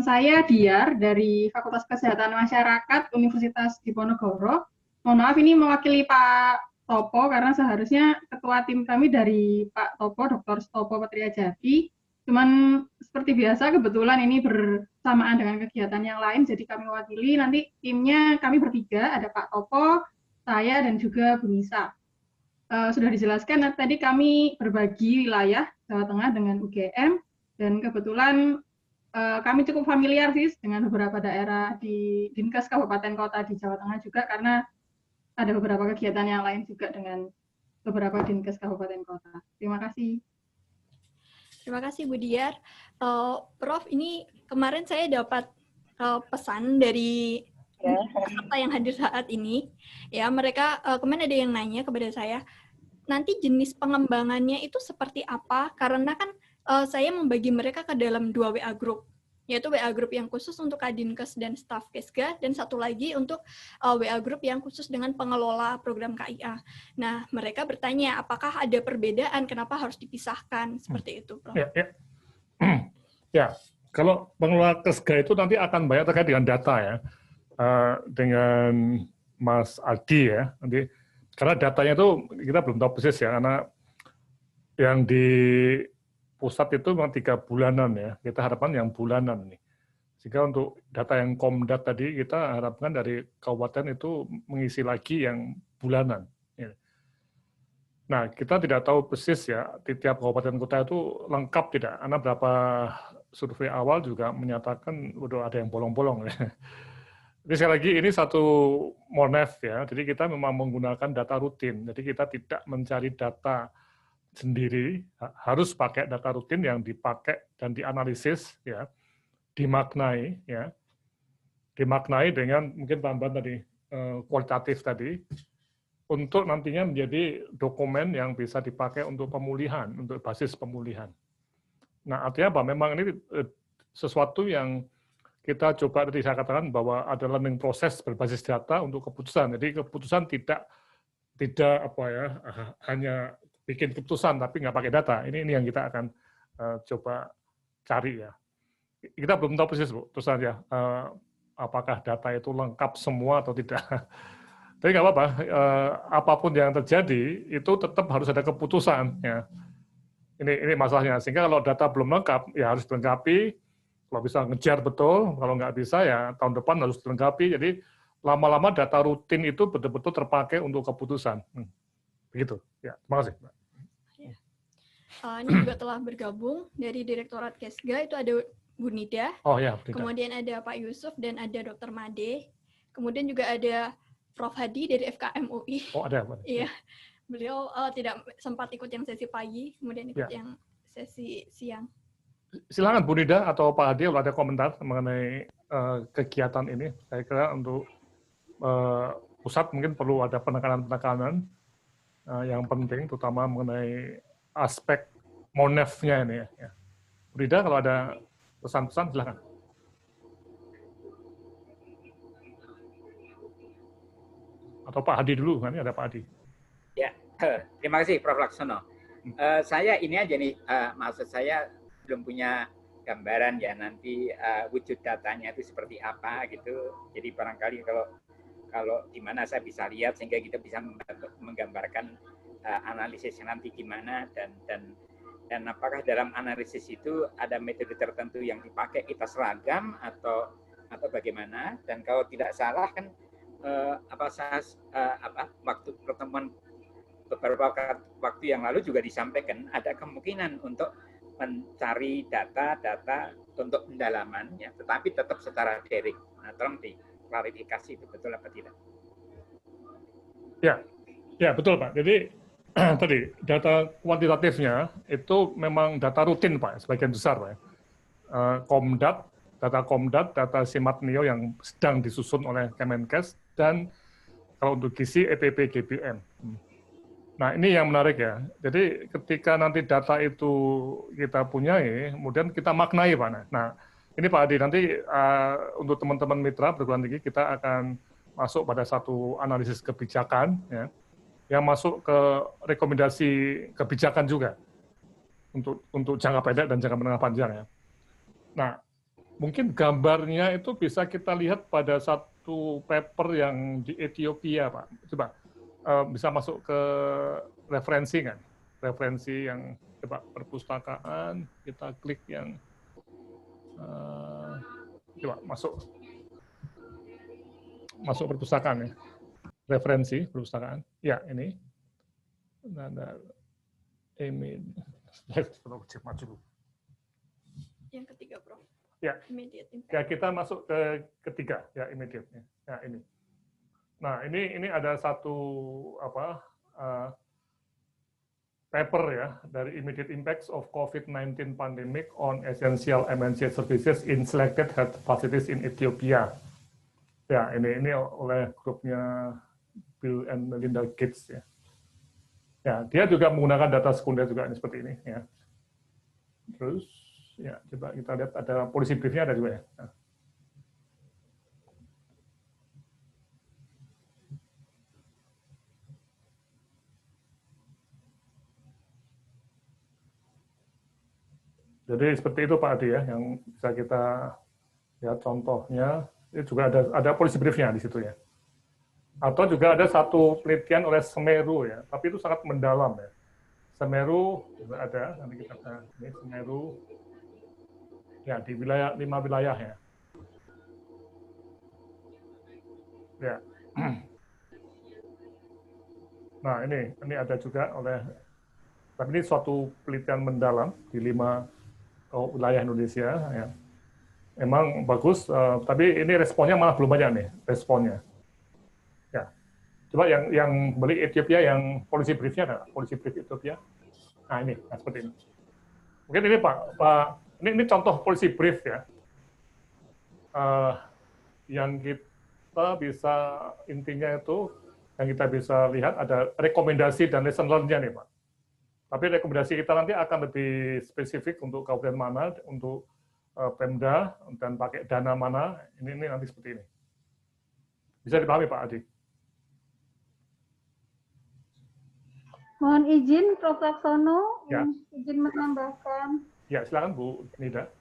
Speaker 3: Saya Diar dari Fakultas Kesehatan Masyarakat Universitas Diponegoro. Mohon maaf ini mewakili Pak Topo karena seharusnya ketua tim kami dari Pak Topo, Dr. Stopo Patriajati. Cuman seperti biasa kebetulan ini bersamaan dengan kegiatan yang lain, jadi kami wakili. Nanti timnya kami bertiga, ada Pak Topo, saya, dan juga Bu Nisa. Sudah dijelaskan tadi kami berbagi wilayah Jawa Tengah dengan UGM, dan kebetulan kami cukup familiar sih dengan beberapa daerah di Dinkes Kabupaten Kota di Jawa Tengah juga, karena ada beberapa kegiatan yang lain juga dengan beberapa Dinkes Kabupaten Kota. Terima kasih.
Speaker 1: Terima kasih Bu Diar. Prof, ini kemarin saya dapat pesan dari peserta yang hadir saat ini. Ya, mereka kemarin ada yang nanya kepada saya, nanti jenis pengembangannya itu seperti apa? Karena kan saya membagi mereka ke dalam 2 WA group, yaitu WA group yang khusus untuk Kadinkes dan staf Kesga, dan satu lagi untuk WA group yang khusus dengan pengelola program KIA. Nah, mereka bertanya, apakah ada perbedaan, kenapa harus dipisahkan, seperti itu, Prof.
Speaker 5: Ya, kalau pengelola Kesga itu nanti akan banyak terkait dengan data ya, dengan Mas Adi ya, nanti karena datanya itu kita belum tahu persis ya, karena yang di pusat itu memang 3 bulanan ya, kita harapkan yang bulanan nih. Sehingga untuk data yang Komdat tadi kita harapkan dari kabupaten itu mengisi lagi yang bulanan. Nah, kita tidak tahu persis ya, di tiap kabupaten kota itu lengkap tidak, karena berapa survei awal juga menyatakan udah ada yang bolong-bolong ya. Jadi sekali lagi ini satu monef ya, jadi kita memang menggunakan data rutin, jadi kita tidak mencari data sendiri, harus pakai data rutin yang dipakai dan dianalisis ya, dimaknai ya, dimaknai dengan mungkin tambahan tadi kualitatif tadi, untuk nantinya menjadi dokumen yang bisa dipakai untuk pemulihan, untuk basis pemulihan. Nah, artinya apa? Memang ini sesuatu yang kita coba tadi saya katakan bahwa ada learning proses berbasis data untuk keputusan. Jadi keputusan tidak apa ya, hanya bikin keputusan tapi nggak pakai data. Ini yang kita akan coba cari ya. Kita belum tahu persis Bu, terus saja apakah data itu lengkap semua atau tidak. Tapi nggak apa-apa, apapun yang terjadi itu tetap harus ada keputusan ya. Ini masalahnya. Sehingga kalau data belum lengkap ya harus dilengkapi. Kalau bisa ngejar betul, kalau nggak bisa ya tahun depan harus dilengkapi. Jadi lama-lama data rutin itu betul-betul terpakai untuk keputusan. Begitu. Ya, terima kasih.
Speaker 1: Ini juga telah bergabung dari Direktorat Kesga, itu ada Bu Nida,
Speaker 5: oh, ya,
Speaker 1: kemudian ada Pak Yusuf dan ada Dr. Made, kemudian juga ada Prof. Hadi dari FKM UI.
Speaker 5: Oh, ada.
Speaker 1: Iya, beliau tidak sempat ikut yang sesi pagi, kemudian ikut yang sesi siang.
Speaker 5: Silakan Bu Nida atau Pak Hadi kalau ada komentar mengenai kegiatan ini. Saya kira untuk pusat mungkin perlu ada penekanan-penekanan yang penting, terutama mengenai aspek monefnya ini ya. Bu Nida kalau ada pesan-pesan silakan. Atau Pak Hadi dulu, ini ada Pak Hadi.
Speaker 10: Ya, terima kasih Prof. Laksono. Saya ini aja nih, maksud saya belum punya gambaran ya nanti wujud datanya itu seperti apa gitu. Jadi barangkali kalau di mana saya bisa lihat sehingga kita bisa menggambarkan analisisnya nanti gimana dan apakah dalam analisis itu ada metode tertentu yang dipakai kita seragam atau bagaimana, dan kalau tidak salah kan waktu pertemuan beberapa waktu yang lalu juga disampaikan ada kemungkinan untuk mencari data untuk pendalaman ya, tetapi tetap secara daring. Nah, tolong diklarifikasi itu betul apa tidak?
Speaker 5: Ya betul Pak. Jadi tadi data kuantitatifnya itu memang data rutin Pak, sebagian besar Pak. Komdat, data Simatnio yang sedang disusun oleh Kemenkes, dan kalau untuk gizi EPP GBM. Nah, ini yang menarik ya. Jadi ketika nanti data itu kita punyai, kemudian kita maknai Pak. Nah, ini Pak Adi, nanti untuk teman-teman mitra perguruan tinggi kita akan masuk pada satu analisis kebijakan ya, yang masuk ke rekomendasi kebijakan juga untuk jangka pendek dan jangka menengah panjang ya. Nah, mungkin gambarnya itu bisa kita lihat pada satu paper yang di Ethiopia Pak. Coba bisa masuk ke referensi kan? Referensi yang coba perpustakaan, kita klik yang coba masuk perpustakaan ya. Referensi perpustakaan. Ya, ini. Ada email.
Speaker 1: Yang ketiga, Prof.
Speaker 5: Ya.
Speaker 1: Immediate impact.
Speaker 5: Ya, kita masuk ke ketiga ya, immediate. Ya, ini. Nah, ini ada satu paper ya dari Immediate Impacts of COVID-19 Pandemic on Essential MNC Services in Selected Health Facilities in Ethiopia. Ya, ini oleh grupnya Bill and Melinda Gates ya. Ya, dia juga menggunakan data sekunder juga ini seperti ini ya. Terus ya coba kita lihat ada policy briefnya ada juga ya. Nah. Jadi seperti itu Pak Adi ya yang bisa kita lihat contohnya. Ini juga ada policy briefnya di situ ya. Atau juga ada satu penelitian oleh Semeru ya, tapi itu sangat mendalam ya. Semeru juga ada, nanti kita ini Semeru ya di wilayah 5 wilayah ya. Ya. Nah ini ada juga oleh, tapi ini suatu penelitian mendalam di 5 wilayah Indonesia ya. Emang bagus, tapi ini responnya malah belum banyak nih responnya. Ya, coba yang beli Ethiopia yang policy briefnya ada, policy brief Ethiopia. Nah ini, seperti ini. Mungkin ini Pak, ini contoh policy brief ya, yang kita bisa intinya itu, yang kita bisa lihat ada rekomendasi dan lesson learn-nya nih Pak. Tapi rekomendasi kita nanti akan lebih spesifik untuk kabupaten mana, untuk Pemda dan pakai dana mana, ini nanti seperti ini. Bisa dipahami Pak Adi?
Speaker 3: Mohon izin Prof. Laksono,
Speaker 5: ya.
Speaker 3: Izin menambahkan.
Speaker 5: Ya, silakan Bu Nida.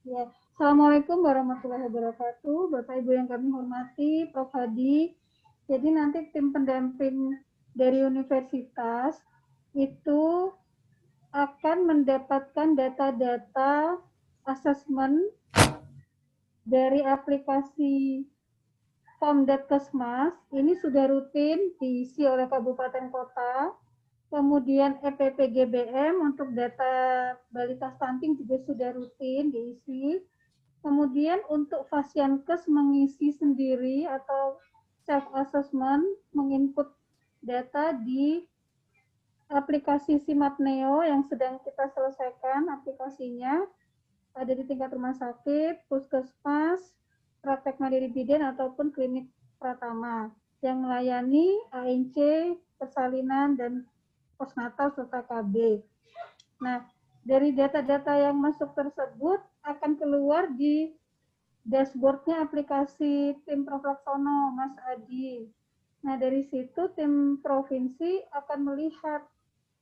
Speaker 3: Ya, Assalamualaikum warahmatullahi wabarakatuh, Bapak Ibu yang kami hormati, Prof. Hadi. Jadi nanti tim pendamping dari universitas itu akan mendapatkan data-data asesmen dari aplikasi Pom.Detkesmas. Ini sudah rutin diisi oleh kabupaten kota. Kemudian EPPGBM untuk data balita stunting juga sudah rutin diisi. Kemudian untuk Fasiankes mengisi sendiri atau self-assessment, menginput data di aplikasi Simatneo yang sedang kita selesaikan aplikasinya. Ada di tingkat rumah sakit, puskesmas, praktek mandiri bidan, ataupun klinik pratama yang melayani ANC, persalinan, dan postnatal serta KB. Nah, dari data-data yang masuk tersebut akan keluar di dashboard-nya aplikasi tim Prof. Laksono, Mas Adi. Nah, dari situ tim provinsi akan melihat,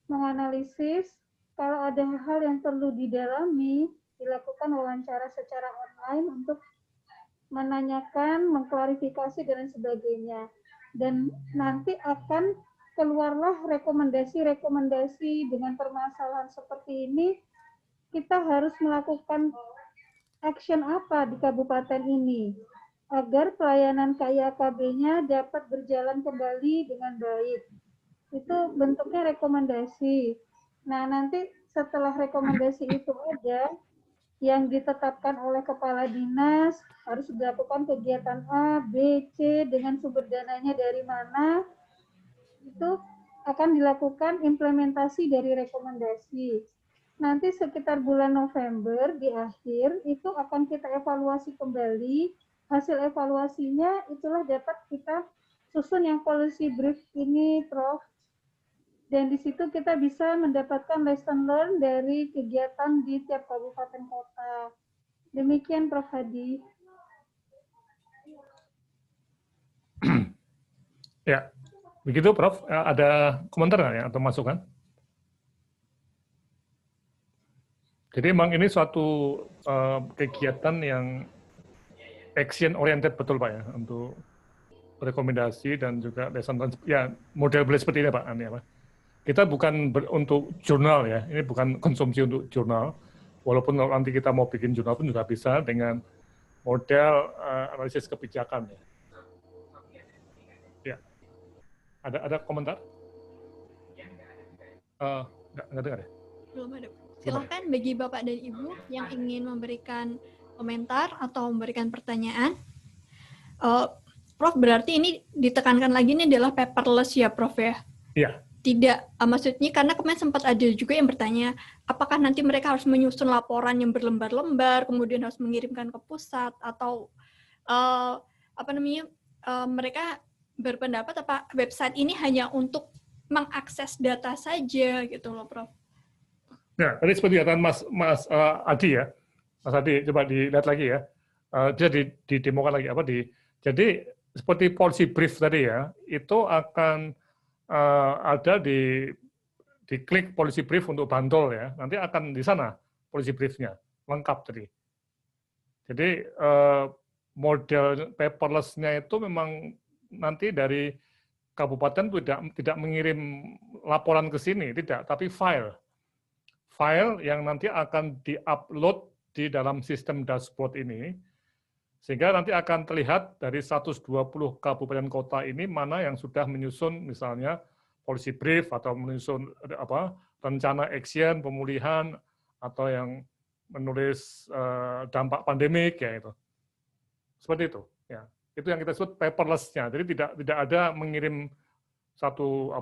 Speaker 3: menganalisis, kalau ada hal yang perlu didalami, dilakukan wawancara secara online untuk menanyakan, mengklarifikasi, dan sebagainya. Dan nanti akan keluarlah rekomendasi-rekomendasi dengan permasalahan seperti ini, kita harus melakukan action apa di kabupaten ini, agar pelayanan KIAKB-nya dapat berjalan kembali dengan baik. Itu bentuknya rekomendasi. Nah, nanti setelah rekomendasi itu ada, yang ditetapkan oleh kepala dinas, harus dilakukan kegiatan A, B, C, dengan sumber dananya dari mana, itu akan dilakukan implementasi dari rekomendasi. Nanti sekitar bulan November, di akhir, itu akan kita evaluasi kembali, hasil evaluasinya itulah dapat kita susun yang policy brief ini, Prof. Dan di situ kita bisa mendapatkan lesson learn dari kegiatan di tiap kabupaten kota. Demikian Prof. Hadi.
Speaker 5: Ya, begitu Prof. Ada komentar nggak ya atau masukan? Jadi memang ini suatu kegiatan yang action oriented betul Pak ya, untuk rekomendasi dan juga lesson learn. Ya, model seperti ini Pak. Ya, Pak. Kita bukan untuk jurnal ya, ini bukan konsumsi untuk jurnal. Walaupun nanti kita mau bikin jurnal pun juga bisa dengan model analisis kebijakan ya. Ya, ada komentar? Nggak dengar ya?
Speaker 1: Belum ada. Silakan bagi Bapak dan Ibu yang ingin memberikan komentar atau memberikan pertanyaan. Prof, berarti ini ditekankan lagi ini adalah paperless ya Prof ya?
Speaker 5: Iya.
Speaker 1: tidak, maksudnya karena kemarin sempat ada juga yang bertanya, apakah nanti mereka harus menyusun laporan yang berlembar-lembar, kemudian harus mengirimkan ke pusat, atau mereka berpendapat apa website ini hanya untuk mengakses data saja gitu loh, Prof.
Speaker 5: Ya, tadi seperti kata Mas Adi ya, Mas Adi coba dilihat lagi ya, dia didemokan lagi jadi seperti policy brief tadi ya, itu akan ada di klik policy brief untuk Bantul ya, nanti akan di sana policy briefnya lengkap tadi. Jadi model paperless-nya itu memang nanti dari kabupaten tidak mengirim laporan ke sini, tidak, tapi file yang nanti akan di-upload di dalam sistem dashboard ini, sehingga nanti akan terlihat dari 120 kabupaten kota ini mana yang sudah menyusun misalnya policy brief atau menyusun rencana action pemulihan atau yang menulis dampak pandemik ya itu. Seperti itu ya. Itu yang kita sebut paperless-nya. Jadi tidak ada mengirim satu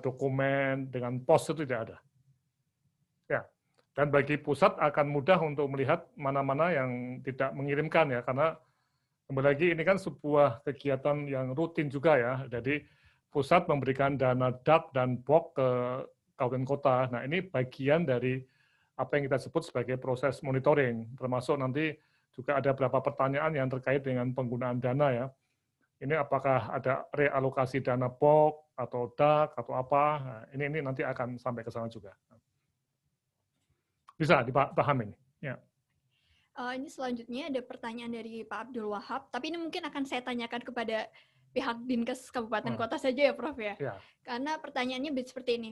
Speaker 5: dokumen dengan pos, itu tidak ada. Ya. Dan bagi pusat akan mudah untuk melihat mana-mana yang tidak mengirimkan ya, karena kembali lagi ini kan sebuah kegiatan yang rutin juga ya. Jadi pusat memberikan dana DAP dan BOK ke kabupaten kota. Nah ini bagian dari apa yang kita sebut sebagai proses monitoring, termasuk nanti juga ada beberapa pertanyaan yang terkait dengan penggunaan dana ya. Ini apakah ada realokasi dana BOK atau DAK atau apa? Nah, ini nanti akan sampai ke sana juga. Bisa dipahami ini. Ya.
Speaker 1: Ini selanjutnya ada pertanyaan dari Pak Abdul Wahab, tapi ini mungkin akan saya tanyakan kepada pihak Dinkes Kabupaten Kota saja ya, Prof ya. Ya. Karena pertanyaannya seperti ini.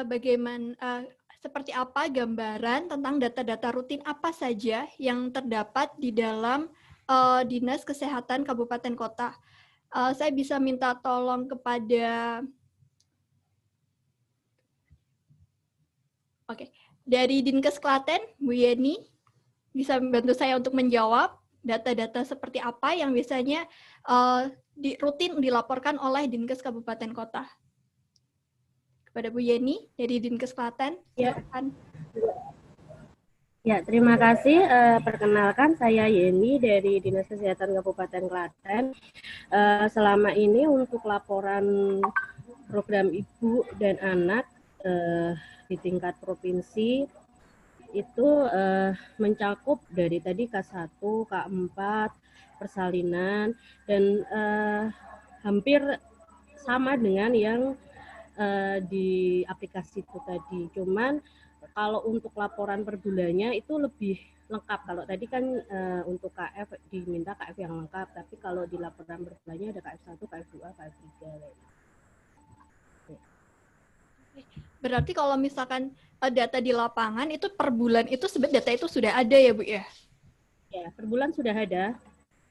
Speaker 1: Bagaimana seperti apa gambaran tentang data-data rutin apa saja yang terdapat di dalam Dinas Kesehatan Kabupaten Kota? Saya bisa minta tolong kepada dari Dinkes Klaten, Bu Yeni, bisa membantu saya untuk menjawab data-data seperti apa yang biasanya rutin dilaporkan oleh Dinkes Kabupaten Kota. Kepada Bu Yeni dari Dinkes Klaten. Silakan.
Speaker 11: Ya, terima kasih. Perkenalkan, saya Yeni dari Dinas Kesehatan Kabupaten Klaten. Selama ini untuk laporan program ibu dan anak di tingkat provinsi itu mencakup dari tadi K1, K4, persalinan, dan hampir sama dengan yang di aplikasi itu tadi. Cuman kalau untuk laporan per bulannya itu lebih lengkap. Kalau tadi kan untuk KF diminta KF yang lengkap, tapi kalau di laporan per bulannya ada KF1, KF2, KF3.
Speaker 1: Berarti kalau misalkan data di lapangan itu per bulan itu sebenarnya data itu sudah ada ya Bu ya?
Speaker 11: Ya, per bulan sudah ada.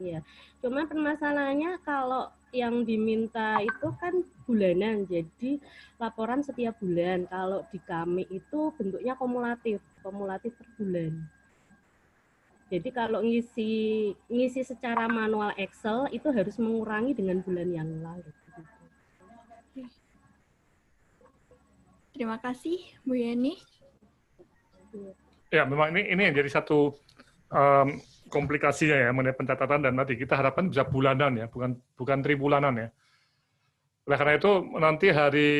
Speaker 11: Ya. Cuma permasalahannya kalau yang diminta itu kan bulanan, jadi laporan setiap bulan. Kalau di kami itu bentuknya kumulatif per bulan. Jadi kalau ngisi secara manual Excel itu harus mengurangi dengan bulan yang lalu.
Speaker 1: Terima kasih, Bu Yeni.
Speaker 5: Ya, memang ini yang jadi satu komplikasinya ya mengenai pencatatan, dan nanti kita harapkan bisa bulanan ya, bukan tribulanan ya. Oleh karena itu nanti hari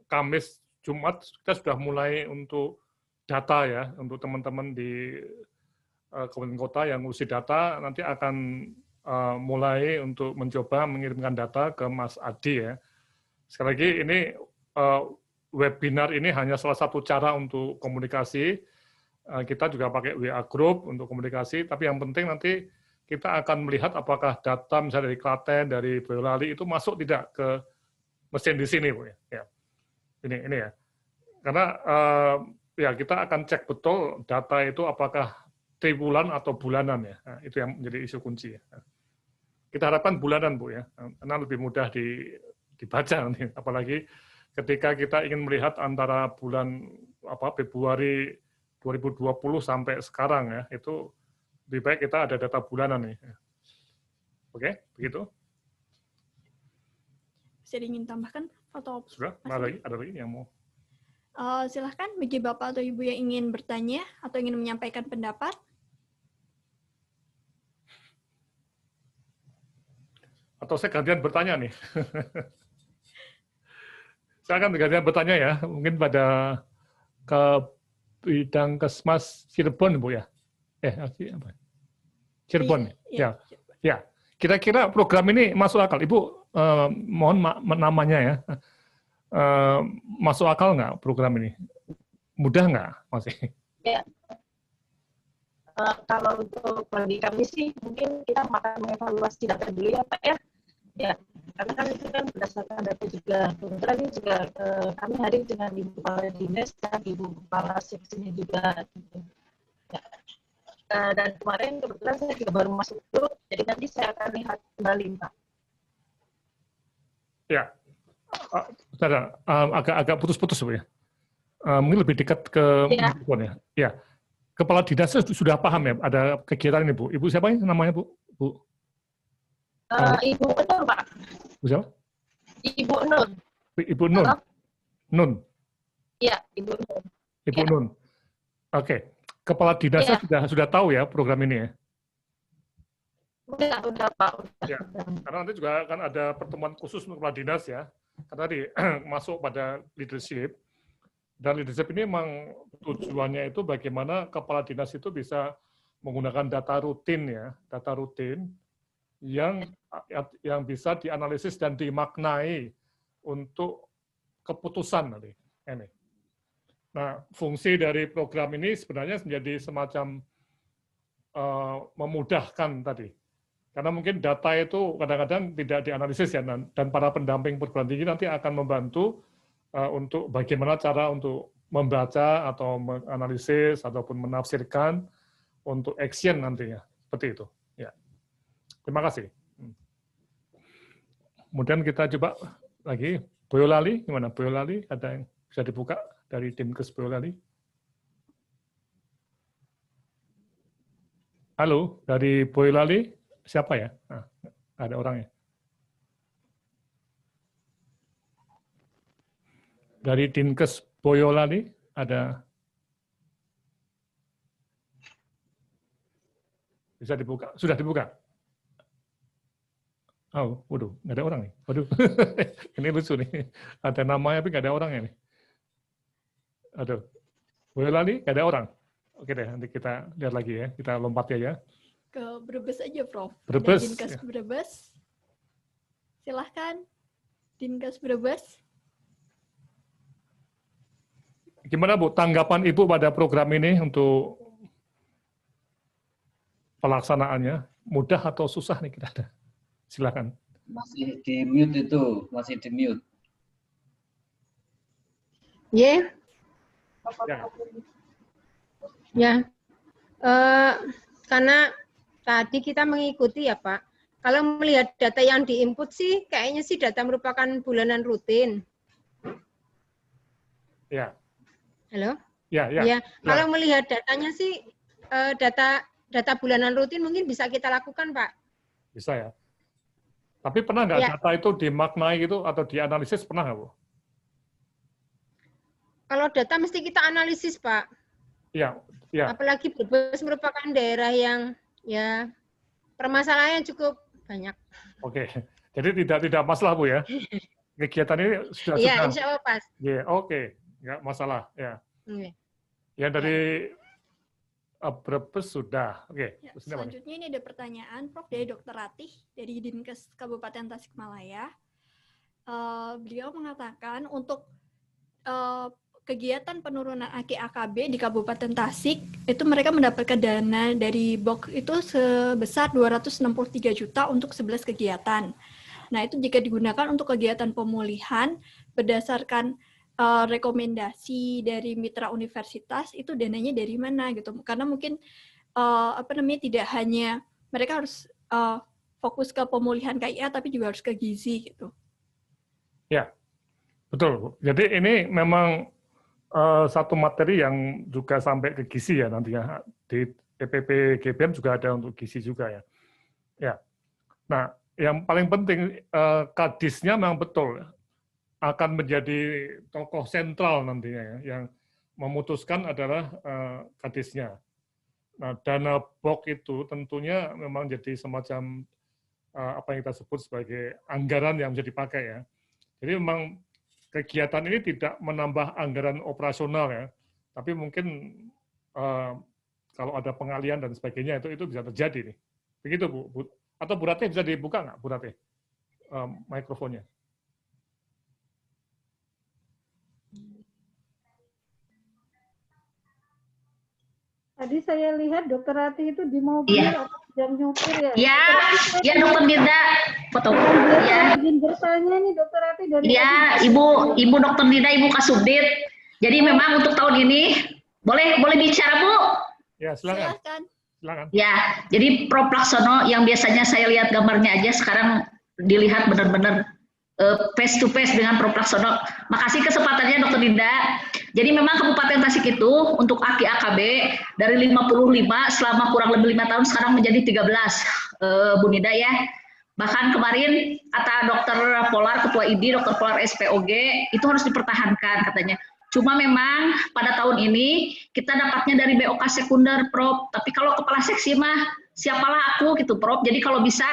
Speaker 5: Kamis, Jumat kita sudah mulai untuk data ya, untuk teman-teman di kabupaten kota yang ngurusi data nanti akan mulai untuk mencoba mengirimkan data ke Mas Adi ya. Sekali lagi ini webinar ini hanya salah satu cara untuk komunikasi. Kita juga pakai WA Group untuk komunikasi, tapi yang penting nanti kita akan melihat apakah data misalnya dari Klaten, dari Boyolali itu masuk tidak ke mesin di sini, Bu ya. Ini ya. Karena ya kita akan cek betul data itu apakah triwulan atau bulanan ya. Nah, itu yang menjadi isu kunci ya. Kita harapkan bulanan, Bu ya. Karena lebih mudah dibaca nanti, apalagi ketika kita ingin melihat antara bulan Februari 2020 sampai sekarang ya, itu lebih baik kita ada data bulanan nih. Oke, begitu.
Speaker 1: Bisa ingin tambahkan atau
Speaker 5: Sudah? Ada lagi yang mau?
Speaker 1: Silahkan bagi Bapak atau Ibu yang ingin bertanya atau ingin menyampaikan pendapat.
Speaker 5: Atau saya gantian bertanya nih. Saya akan gantian bertanya ya, mungkin pada ke bidang Kesmas Cirebon, Bu ya? Apa? Cirebon, ya. Ya. Kira-kira program ini masuk akal, Ibu? Mohon namanya ya. Masuk akal nggak program ini? Mudah nggak masih?
Speaker 12: Ya. Kalau untuk bagi kami sih mungkin kita akan mengevaluasi data dulu ya Pak ya. Ya, karena kan itu kan berdasarkan data juga. Kebetulan ini juga kami hadir dengan Ibu Kepala Dinas dan Ibu Kepala Seksinya juga. Ya. Dan kemarin kebetulan saya juga baru masuk dulu, jadi nanti saya akan lihat kembali Pak.
Speaker 5: Ya, agak putus-putus Bu ya. Mungkin lebih dekat ke mikrofon ya. Ya, Kepala Dinasnya sudah paham ya ada kegiatan ini Bu. Ibu siapa ini namanya Bu?
Speaker 12: Ibu Nur Pak.
Speaker 5: Bu siapa?
Speaker 12: Ibu Nur.
Speaker 5: Ibu Nun.
Speaker 12: Halo?
Speaker 5: Nun.
Speaker 12: Iya, Ibu Nur.
Speaker 5: Ibu Nun. Oke. Kepala Dinasnya sudah tahu ya program ini ya?
Speaker 12: Udah Pak.
Speaker 5: Ya, karena nanti juga akan ada pertemuan khusus untuk Kepala Dinas ya. Karena tadi masuk pada leadership. Dan leadership ini memang tujuannya itu bagaimana Kepala Dinas itu bisa menggunakan data rutin ya, data rutin yang bisa dianalisis dan dimaknai untuk keputusan nanti. Ini. Nah, fungsi dari program ini sebenarnya menjadi semacam memudahkan tadi. Karena mungkin data itu kadang-kadang tidak dianalisis ya, dan para pendamping perguruan tinggi nanti akan membantu untuk bagaimana cara untuk membaca atau menganalisis ataupun menafsirkan untuk action nantinya. Seperti itu. Ya. Terima kasih. Kemudian kita coba lagi, Boyolali, gimana? Boyolali, ada yang bisa dibuka dari Dimkes Boyolali? Halo, dari Boyolali, siapa ya? Nah, ada orangnya. Dari Dinkes Boyolali, ada. Bisa dibuka? Sudah dibuka? Oh, waduh, nggak ada orang nih. Waduh, ini lucu nih. Ada namanya tapi nggak ada orangnya nih. Aduh, Boyolali nggak ada orang. Oke deh, nanti kita lihat lagi ya. Kita lompat ya.
Speaker 1: Ke Brebes aja, Prof.
Speaker 5: Brebes.
Speaker 1: Dinkes Brebes. Silahkan, Dinkes Brebes.
Speaker 5: Gimana Bu, tanggapan Ibu pada program ini untuk pelaksanaannya? Mudah atau susah nih kita? Silakan.
Speaker 13: Masih di mute itu, masih di mute.
Speaker 14: Ya. Karena tadi kita mengikuti ya Pak. Kalau melihat data yang diinput sih, kayaknya sih data merupakan bulanan rutin.
Speaker 5: Ya.
Speaker 14: Halo?
Speaker 5: Ya.
Speaker 14: Kalau melihat datanya sih, data bulanan rutin mungkin bisa kita lakukan Pak.
Speaker 5: Bisa ya. Tapi pernah nggak data itu dimaknai gitu atau dianalisis, pernah nggak Bu?
Speaker 14: Kalau data mesti kita analisis Pak.
Speaker 5: Iya.
Speaker 14: Apalagi Brebes merupakan daerah yang ya permasalahannya cukup banyak.
Speaker 5: Oke, jadi tidak masalah Bu ya. Kegiatan ini sudah.
Speaker 14: Iya, insya Allah pas.
Speaker 5: Iya, oke, nggak masalah ya. Yang dari Brebes sudah. Oke.
Speaker 1: Ya, selanjutnya ini ada pertanyaan Prof dari Dr. Ratih dari Dinkes Kabupaten Tasikmalaya. Beliau mengatakan untuk kegiatan penurunan AKB di Kabupaten Tasik itu mereka mendapatkan dana dari BOK itu sebesar 263 juta untuk 11 kegiatan. Nah, itu jika digunakan untuk kegiatan pemulihan berdasarkan rekomendasi dari mitra universitas, itu dananya dari mana gitu. Karena mungkin tidak hanya mereka harus fokus ke pemulihan KIA tapi juga harus ke gizi gitu.
Speaker 5: Ya. Betul. Jadi ini memang satu materi yang juga sampai ke gizi ya nantinya. Di EPP GBM juga ada untuk gizi juga ya. Ya. Nah, yang paling penting Kadisnya memang betul akan menjadi tokoh sentral nantinya ya, yang memutuskan adalah Kadisnya. Nah, dana BOK itu tentunya memang jadi semacam apa yang kita sebut sebagai anggaran yang bisa dipakai ya. Jadi memang kegiatan ini tidak menambah anggaran operasional ya, tapi mungkin kalau ada pengalian dan sebagainya itu bisa terjadi nih. Begitu Bu. Atau Bu Ratih bisa dibuka nggak Bu Ratih mikrofonnya?
Speaker 4: Tadi saya lihat Dokter Ratih itu di mobil atau sedang nyupir ya.
Speaker 15: Iya, ya Dokter Dida, foto. Ya.
Speaker 4: Izin bertanya nih Dokter Ratih dari.
Speaker 15: Iya, Ibu Dokter Dida, Ibu Kasubdit. Jadi memang untuk tahun ini boleh bicara Bu?
Speaker 5: Ya silakan. Silakan.
Speaker 15: Ya, jadi Prof. Laksono yang biasanya saya lihat gambarnya aja sekarang dilihat benar-benar face to face dengan Prof. Laksono. Makasih kesempatannya Dokter Dinda. Jadi memang Kabupaten Tasik itu untuk AKI AKB dari 55 selama kurang lebih 5 tahun sekarang menjadi 13 Bu Nida ya. Bahkan kemarin kata Dokter Polar, Ketua ID, Dokter Polar SPOG itu harus dipertahankan katanya. Cuma memang pada tahun ini kita dapatnya dari BOK sekunder Prof. Tapi kalau kepala seksi mah siapalah aku gitu Prof. Jadi kalau bisa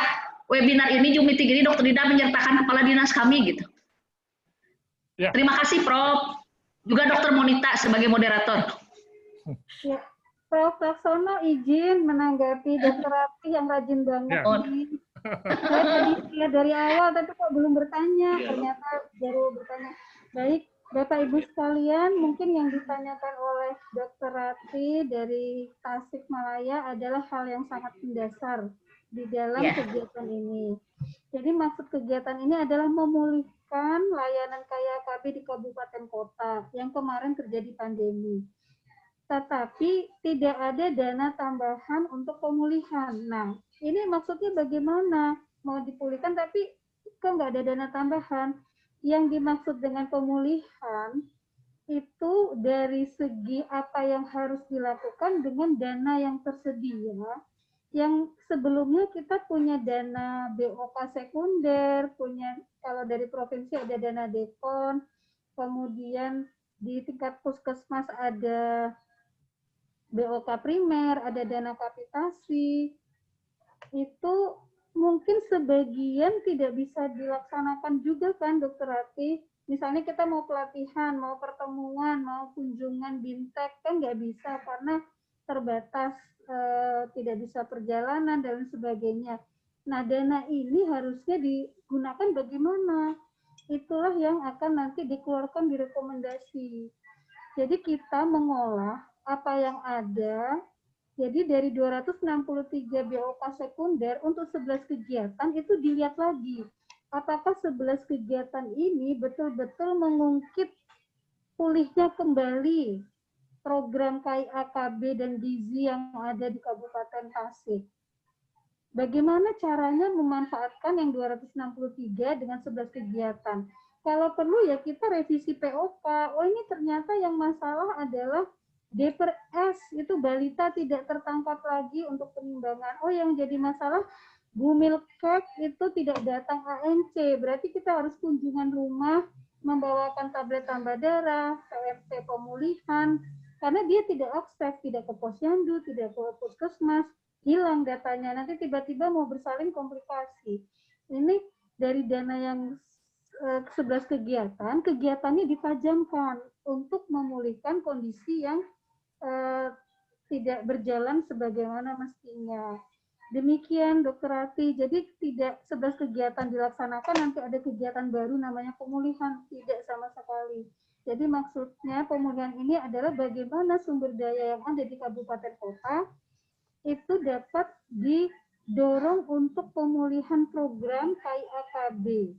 Speaker 15: webinar ini Zoom meeting ini Dokter Dinda menyertakan kepala dinas kami gitu. Ya. Terima kasih Prof. Juga Dokter Monita sebagai moderator.
Speaker 4: Ya, Prof. Laksono izin menanggapi Dokter Ratih yang rajin banget. Saya tadi lihat dari awal tapi kok belum bertanya, ternyata baru bertanya. Baik, Bapak Ibu sekalian, mungkin yang ditanyakan oleh Dokter Ratih dari Tasikmalaya adalah hal yang sangat mendasar di dalam kegiatan ini. Jadi maksud kegiatan ini adalah memulihkan layanan KAB di kabupaten kota yang kemarin terjadi pandemi. Tetapi tidak ada dana tambahan untuk pemulihan. Nah, ini maksudnya bagaimana? Mau dipulihkan tapi kok nggak ada dana tambahan? Yang dimaksud dengan pemulihan itu dari segi apa yang harus dilakukan dengan dana yang tersedia. Yang sebelumnya kita punya dana BOK sekunder, punya kalau dari provinsi ada dana Dekon, kemudian di tingkat puskesmas ada BOK primer, ada dana kapitasi. Itu mungkin sebagian tidak bisa dilaksanakan juga kan Dokter Ratih. Misalnya kita mau pelatihan, mau pertemuan, mau kunjungan bintek kan nggak bisa karena terbatas, tidak bisa perjalanan dan sebagainya. Nah, dana ini harusnya digunakan bagaimana? Itulah yang akan nanti dikeluarkan di rekomendasi. Jadi kita mengolah apa yang ada. Jadi dari 263 BOK sekunder untuk 11 kegiatan itu dilihat lagi. Apakah 11 kegiatan ini betul-betul mengungkit pulihnya kembali program KIAKB dan gizi yang ada di Kabupaten Tasik. Bagaimana caranya memanfaatkan yang 263 dengan 11 kegiatan? Kalau perlu ya kita revisi POK. Oh ini ternyata yang masalah adalah D/S itu balita tidak tertangkap lagi untuk penimbangan. Oh yang jadi masalah Bumilkek itu tidak datang ANC. Berarti kita harus kunjungan rumah, membawakan tablet tambah darah, PMT pemulihan, karena dia tidak akses, tidak ke posyandu, tidak ke puskesmas, hilang datanya. Nanti tiba-tiba mau bersalin komplikasi. Ini dari dana yang 11 kegiatannya ditajamkan untuk memulihkan kondisi yang tidak berjalan sebagaimana mestinya. Demikian Dokter Ratih, jadi tidak 11 kegiatan dilaksanakan, nanti ada kegiatan baru namanya pemulihan, tidak sama sekali. Jadi maksudnya pemulihan ini adalah bagaimana sumber daya yang ada di kabupaten kota itu dapat didorong untuk pemulihan program KIAKB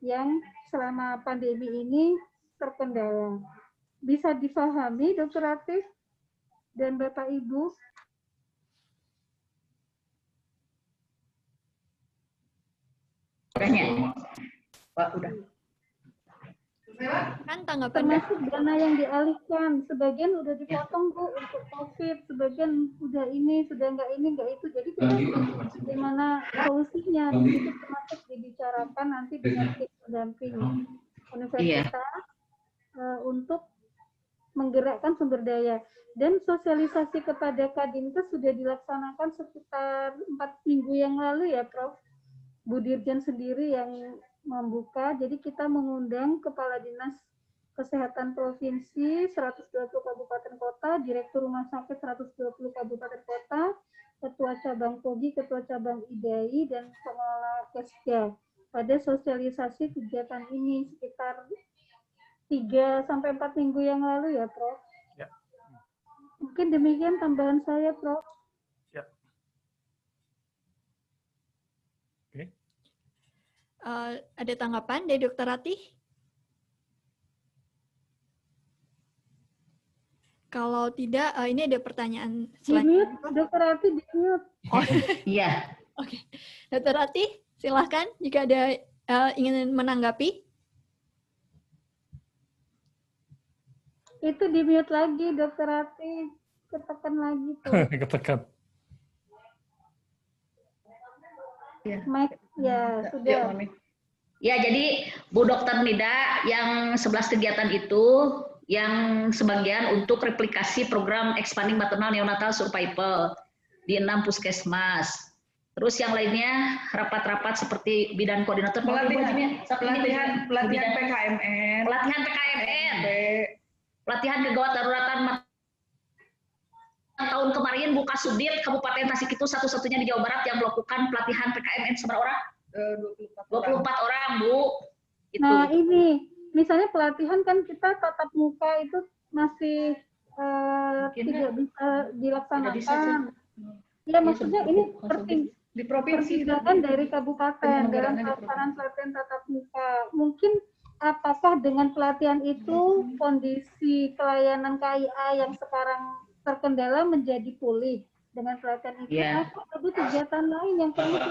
Speaker 4: yang selama pandemi ini terkendala. Bisa difahami Dokter Ratih dan Bapak Ibu?
Speaker 15: Pak, udah.
Speaker 1: Kan tanggapan
Speaker 16: termasuk dana yang dialihkan, sebagian udah dipotong Bu untuk COVID, sebagian udah ini, sudah enggak ini, enggak itu. Jadi kita bagaimana solusinya itu termasuk dibicarakan nanti dengan tim pendamping universitas untuk menggerakkan sumber daya. Dan sosialisasi kepada Kadinkes sudah dilaksanakan sekitar 4 minggu yang lalu ya Prof. Bu Dirjen sendiri yang membuka, jadi kita mengundang Kepala Dinas Kesehatan Provinsi 120 Kabupaten Kota, Direktur Rumah Sakit 120 Kabupaten Kota, Ketua Cabang POGI, Ketua Cabang IDAI, dan pengelola Kesga. Pada sosialisasi kegiatan ini sekitar 3-4 minggu yang lalu ya Prof.
Speaker 5: Ya.
Speaker 16: Mungkin demikian tambahan saya Prof.
Speaker 5: Ya. Oke.
Speaker 1: Ada tanggapan dari Dr. Ratih? Kalau tidak, ini ada pertanyaan selanjutnya.
Speaker 16: Dr. Ratih di-mute.
Speaker 1: Oh,
Speaker 15: iya.
Speaker 1: Oke. Dr. Ratih, silahkan jika ada ingin menanggapi.
Speaker 16: Itu di-mute lagi, Dr. Ratih. Ketekan lagi tuh.
Speaker 5: Ketekan.
Speaker 16: Mic, ya, sudah.
Speaker 15: Ya, jadi Bu Dr. Nida, yang 11 kegiatan itu, yang sebagian untuk replikasi program Expanding Maternal Neonatal Survival di 6 puskesmas. Terus yang lainnya rapat-rapat seperti bidan koordinator
Speaker 12: pelatihan PKMN,
Speaker 15: pelatihan kegawat daruratan tahun kemarin Bu Kasubdit Kabupaten Tasik itu satu-satunya di Jawa Barat yang melakukan pelatihan PKMN seberapa orang? 24 orang Bu. Itu.
Speaker 16: Nah ini misalnya pelatihan kan kita tatap muka itu masih tidak bisa dilaksanakan. Ya maksudnya ini
Speaker 12: di provinsi
Speaker 16: pertimbangan dari kabupaten dalam pelaksanaan pelatihan tatap muka. Mungkin apakah dengan pelatihan itu kondisi pelayanan KIA yang sekarang terkendala menjadi pulih dengan pelatihan itu? Atau ada kegiatan lain yang perlu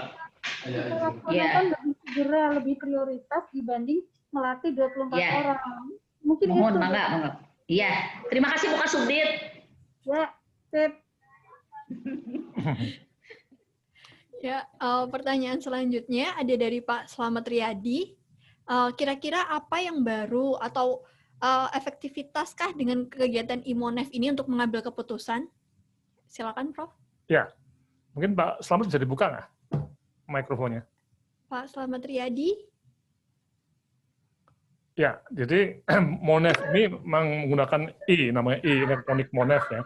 Speaker 16: kita laksanakan lebih segera, lebih prioritas dibanding melatih 24 orang? Mungkin
Speaker 15: mohon,
Speaker 16: itu.
Speaker 15: Mangga. Iya, terima kasih Bu Kasubdit.
Speaker 16: Ya, sip.
Speaker 1: Ya, pertanyaan selanjutnya ada dari Pak Slamet Riyadi. Kira-kira apa yang baru atau efektivitaskah dengan kegiatan Imonef ini untuk mengambil keputusan? Silakan, Prof.
Speaker 5: Ya, mungkin Pak Slamet bisa dibuka nggak mikrofonnya?
Speaker 1: Pak Slamet Riyadi.
Speaker 5: Ya, jadi Monef ini memang menggunakan namanya Electronic Monef ya.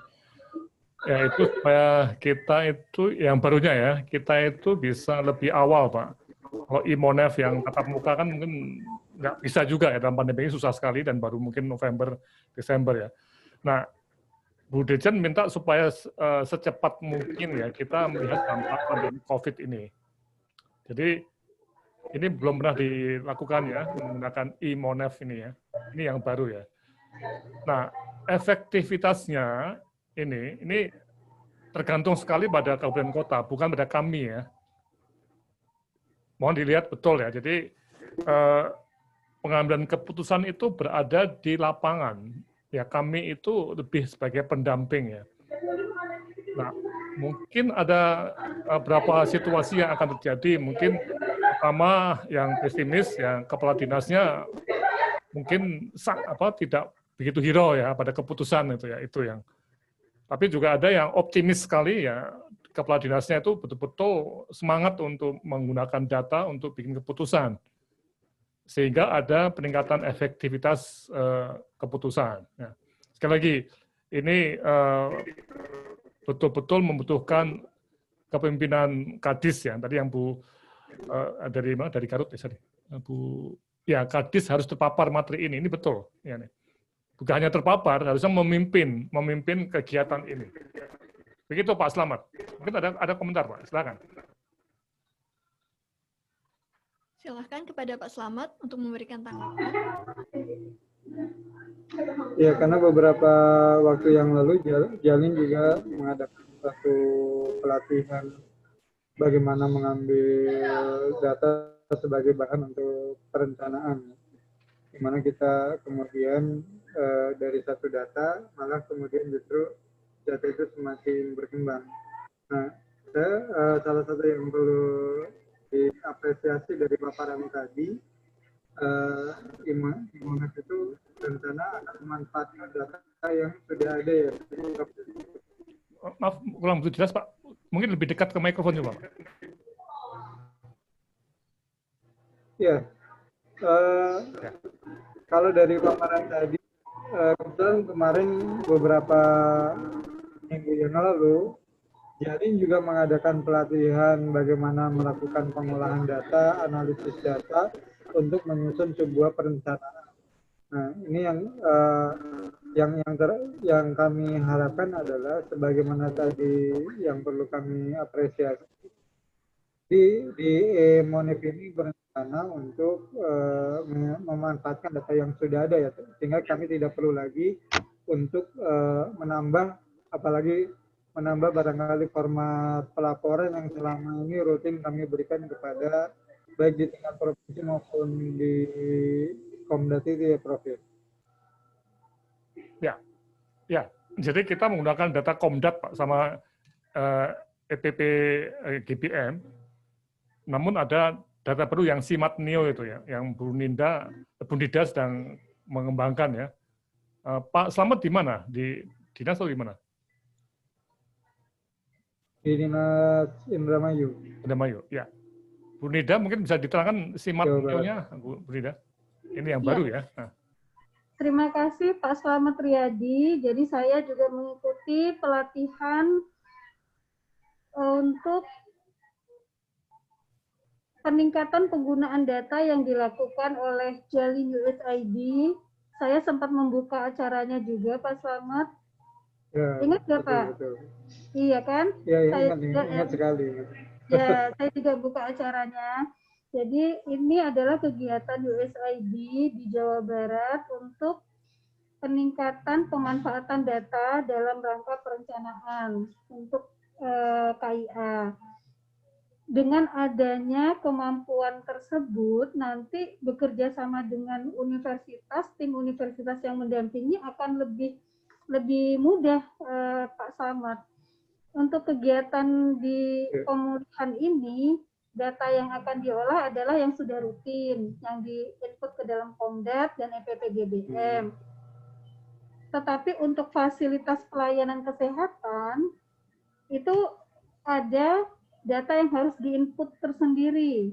Speaker 5: Ya itu supaya kita itu yang barunya ya, kita itu bisa lebih awal Pak. Kalau Imonef yang tatap muka kan mungkin nggak bisa juga ya, dalam pandemi ini susah sekali dan baru mungkin November, Desember ya. Nah, Bu Dirjen minta supaya secepat mungkin ya kita melihat dampak pandemi COVID ini. Jadi ini belum pernah dilakukan ya, menggunakan Imonef ini ya. Ini yang baru ya. Nah, efektivitasnya ini tergantung sekali pada kabupaten kota, bukan pada kami ya. Mohon dilihat betul ya. Jadi pengambilan keputusan itu berada di lapangan. Ya kami itu lebih sebagai pendamping ya. Nah, mungkin ada beberapa situasi yang akan terjadi. Mungkin pertama yang pesimis, yang kepala dinasnya mungkin tidak begitu hero ya pada keputusan itu ya, itu yang. Tapi juga ada yang optimis sekali ya, kepala dinasnya itu betul-betul semangat untuk menggunakan data untuk bikin keputusan. Sehingga ada peningkatan efektivitas keputusan. Ya. Sekali lagi, ini betul-betul membutuhkan kepemimpinan Kadis ya. Tadi yang Bu dari Garut ya, Bu ya Kadis harus terpapar materi ini betul ya nih. Bukan hanya terpapar, harusnya memimpin kegiatan ini. Begitu Pak Slamet. Mungkin ada komentar Pak, silakan.
Speaker 1: Silahkan kepada Pak Slamet untuk memberikan tanggapan.
Speaker 17: Ya, karena beberapa waktu yang lalu Jalin juga mengadakan satu pelatihan bagaimana mengambil data sebagai bahan untuk perencanaan. di mana kita kemudian dari satu data malah kemudian justru data itu semakin berkembang. Nah, salah satu yang perlu diapresiasi dari paparan tadi, Imunet itu rencana akan memanfaatkan data yang sudah ada ya.
Speaker 5: Maaf, kurang begitu jelas Pak. Mungkin lebih dekat ke mikrofon coba Pak.
Speaker 17: Ya, kalau dari paparan tadi, kebetulan kemarin beberapa minggu yang lalu, Jalin juga mengadakan pelatihan bagaimana melakukan pengolahan data, analisis data untuk menyusun sebuah perencanaan. Nah, ini yang kami harapkan adalah sebagaimana tadi yang perlu kami apresiasi di Monif ini berencana untuk memanfaatkan data yang sudah ada ya, sehingga kami tidak perlu lagi untuk menambah, apalagi menambah barangkali format pelaporan yang selama ini rutin kami berikan kepada baik di tingkat provinsi maupun di Komdat itu ya Prof.
Speaker 5: Ya. Jadi kita menggunakan data Komdat Pak sama EPP GBM. Namun ada data baru yang SIMAT Neo itu ya, yang Bu Nida sedang mengembangkan ya. Pak Slamet di mana? Di dinas atau di mana?
Speaker 17: Di Dinas Indramayu.
Speaker 5: Indramayu, ya. Bu Nida mungkin bisa diterangkan SIMAT Neo-nya, Bu Nida. Ini yang baru ya. Nah.
Speaker 16: Terima kasih Pak Slamet Riyadi. Jadi saya juga mengikuti pelatihan untuk peningkatan penggunaan data yang dilakukan oleh Jalin USAID. Saya sempat membuka acaranya juga Pak Slamet. Ya, ingat nggak Pak? Betul. Iya kan?
Speaker 17: Iya, ingat sekali.
Speaker 16: Ya, saya juga buka acaranya. Jadi ini adalah kegiatan USAID di Jawa Barat untuk peningkatan pemanfaatan data dalam rangka perencanaan untuk KIA. Dengan adanya kemampuan tersebut, nanti bekerja sama dengan universitas, tim universitas yang mendampingi akan lebih mudah, Pak Slamet. Untuk kegiatan di pemulihan ini, data yang akan diolah adalah yang sudah rutin, yang di-input ke dalam Komdat dan EPP GBM. Tetapi untuk fasilitas pelayanan kesehatan, itu ada data yang harus di-input tersendiri.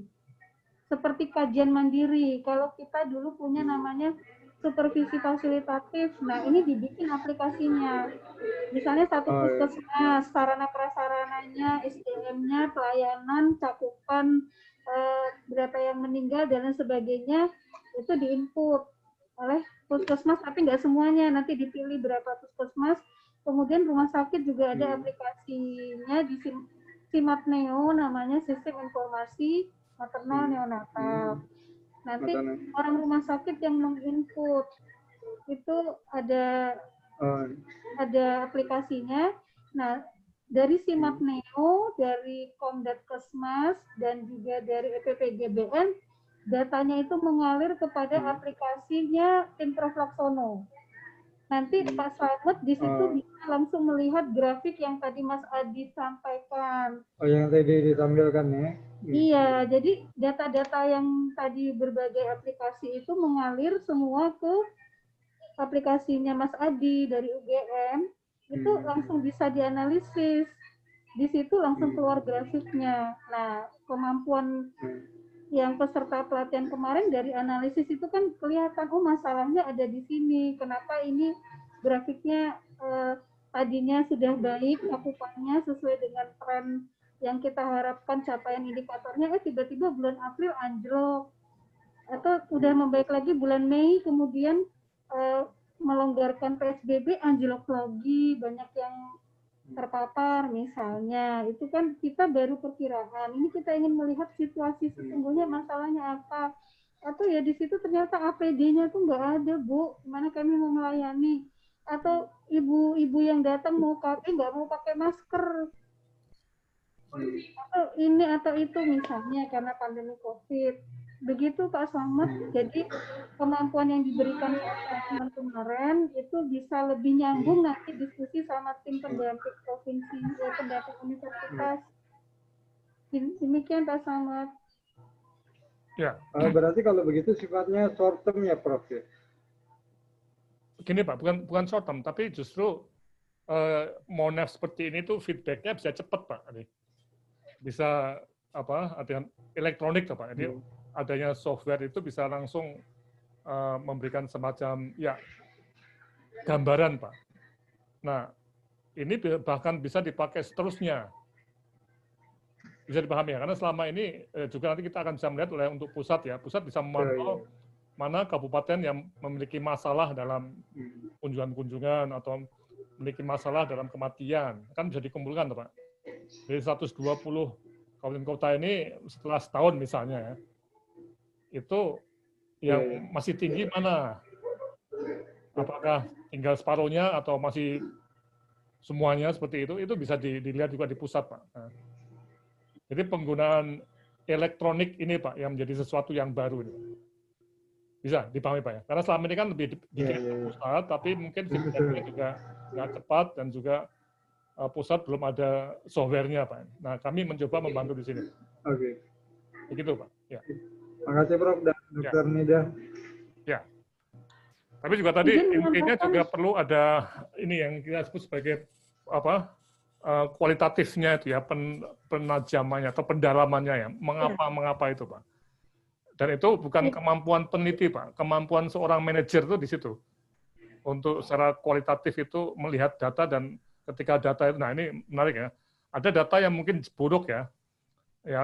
Speaker 16: Seperti kajian mandiri, kalau kita dulu punya namanya supervisi fasilitatif, nah ini dibikin aplikasinya. Misalnya satu puskesmas, sarana prasarananya, SDM-nya, pelayanan, cakupan, berapa yang meninggal, dan lain sebagainya, itu di-input oleh puskesmas, tapi nggak semuanya, nanti dipilih berapa puskesmas. Kemudian rumah sakit juga ada aplikasinya di SIMAT Neo, namanya Sistem Informasi Maternal Neonatal. Nanti orang rumah sakit yang menginput itu ada aplikasinya. Nah, dari SIMAT Neo, dari Komdat Kesmas, dan juga dari EPP GBN, datanya itu mengalir kepada aplikasinya tim Prof. Laksono. Nanti Pak Slamet di situ bisa langsung melihat grafik yang tadi Mas Adi sampaikan.
Speaker 17: Oh, yang tadi ditampilkan ya?
Speaker 16: Iya, jadi data-data yang tadi berbagai aplikasi itu mengalir semua ke aplikasinya Mas Adi dari UGM, itu langsung bisa dianalisis. Di situ langsung keluar grafiknya. Nah, kemampuan yang peserta pelatihan kemarin dari analisis itu kan kelihatan, oh masalahnya ada di sini. Kenapa ini grafiknya tadinya sudah baik, cakupannya sesuai dengan tren yang kita harapkan capaian indikatornya, tiba-tiba bulan April anjlok. Atau udah membaik lagi bulan Mei, kemudian melonggarkan PSBB, anjlok lagi, banyak yang terpapar misalnya. Itu kan kita baru perkiraan. Ini kita ingin melihat situasi sesungguhnya masalahnya apa. Atau ya di situ ternyata APD-nya tuh nggak ada, Bu. Gimana kami mau melayani? Atau ibu-ibu yang datang mau nggak mau pakai masker. Atau ini atau itu misalnya karena pandemi COVID. Begitu Pak Slamet. Jadi kemampuan yang diberikan saat kemarin itu bisa lebih nyambung nanti diskusi sama tim pendamping provinsi, pendamping universitas. Demikian Pak Slamet.
Speaker 5: Ya.
Speaker 17: Berarti kalau begitu sifatnya short term ya Prof.
Speaker 5: Gini Pak, bukan short term, tapi justru Monef seperti ini tuh feedbacknya bisa cepat Pak. Bisa apa? Ada elektronik tuh Pak. Jadi adanya software itu bisa langsung memberikan semacam ya gambaran Pak. Nah ini bahkan bisa dipakai seterusnya. Bisa dipahami ya, karena selama ini juga nanti kita akan bisa melihat untuk pusat ya, pusat bisa memantau mana kabupaten yang memiliki masalah dalam kunjungan-kunjungan atau memiliki masalah dalam kematian, kan bisa dikumpulkan Pak. Dari 120 kabupaten kota ini setelah setahun misalnya ya, itu yang masih tinggi mana? Apakah tinggal separuhnya atau masih semuanya seperti itu bisa dilihat juga di pusat Pak. Nah, jadi penggunaan elektronik ini Pak yang menjadi sesuatu yang baru ini. Bisa dipahami Pak ya? Karena selama ini kan lebih dikirim ke pusat, tapi mungkin feedbacknya juga nggak cepat dan juga pusat belum ada software-nya Pak. Nah kami mencoba membantu di sini.
Speaker 17: Oke.
Speaker 5: Begitu Pak. Ya.
Speaker 17: Makasih Prof dan Dr. Nida.
Speaker 5: Ya. Tapi juga tadi intinya juga perlu ada ini yang kita sebut sebagai apa? Kualitatifnya itu ya, penajamannya atau pendalamannya ya, mengapa itu Pak. Dan itu bukan kemampuan peneliti Pak, kemampuan seorang manajer itu di situ. Untuk secara kualitatif itu melihat data dan ketika data itu, nah ini menarik ya, ada data yang mungkin buruk ya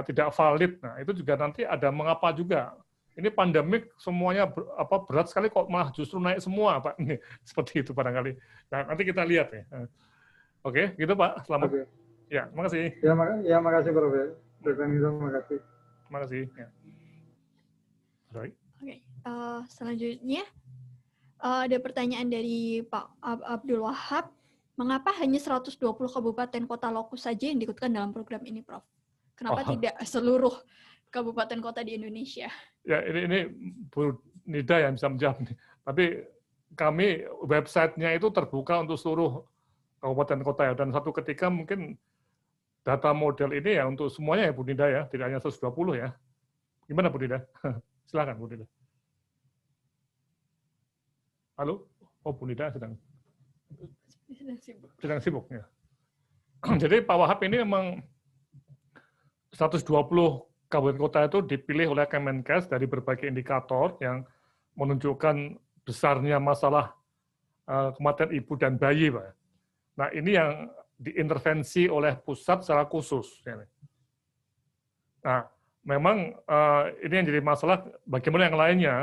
Speaker 5: tidak valid, nah itu juga nanti ada mengapa juga. Ini pandemik semuanya berat sekali kok malah justru naik semua Pak, ini seperti itu barangkali. Nah nanti kita lihat ya. Oke, gitu Pak. Selamat. Oke. Ya, makasih.
Speaker 17: Ya, makasih Prof. Dr. Nida, makasih.
Speaker 5: Makasih. Ya.
Speaker 1: Oke, selanjutnya ada pertanyaan dari Pak Abdul Wahab. Mengapa hanya 120 kabupaten kota lokus saja yang diikutkan dalam program ini, Prof? Kenapa tidak seluruh kabupaten kota di Indonesia?
Speaker 5: Ya, ini Bu Nida yang bisa menjawab. Tapi kami websitenya itu terbuka untuk seluruh kabupaten kota ya, dan satu ketika mungkin data model ini ya untuk semuanya ya Bu Nida ya, tidak hanya 120 ya. Gimana Bu Nida? Silakan Bu Nida. Halo? Oh Bu Nida sedang sibuk ya. Jadi Pak Wahab ini memang 120 kabupaten kota itu dipilih oleh Kemenkes dari berbagai indikator yang menunjukkan besarnya masalah kematian ibu dan bayi Pak. Nah, ini yang diintervensi oleh pusat secara khusus. Nah, memang ini yang jadi masalah bagaimana yang lainnya.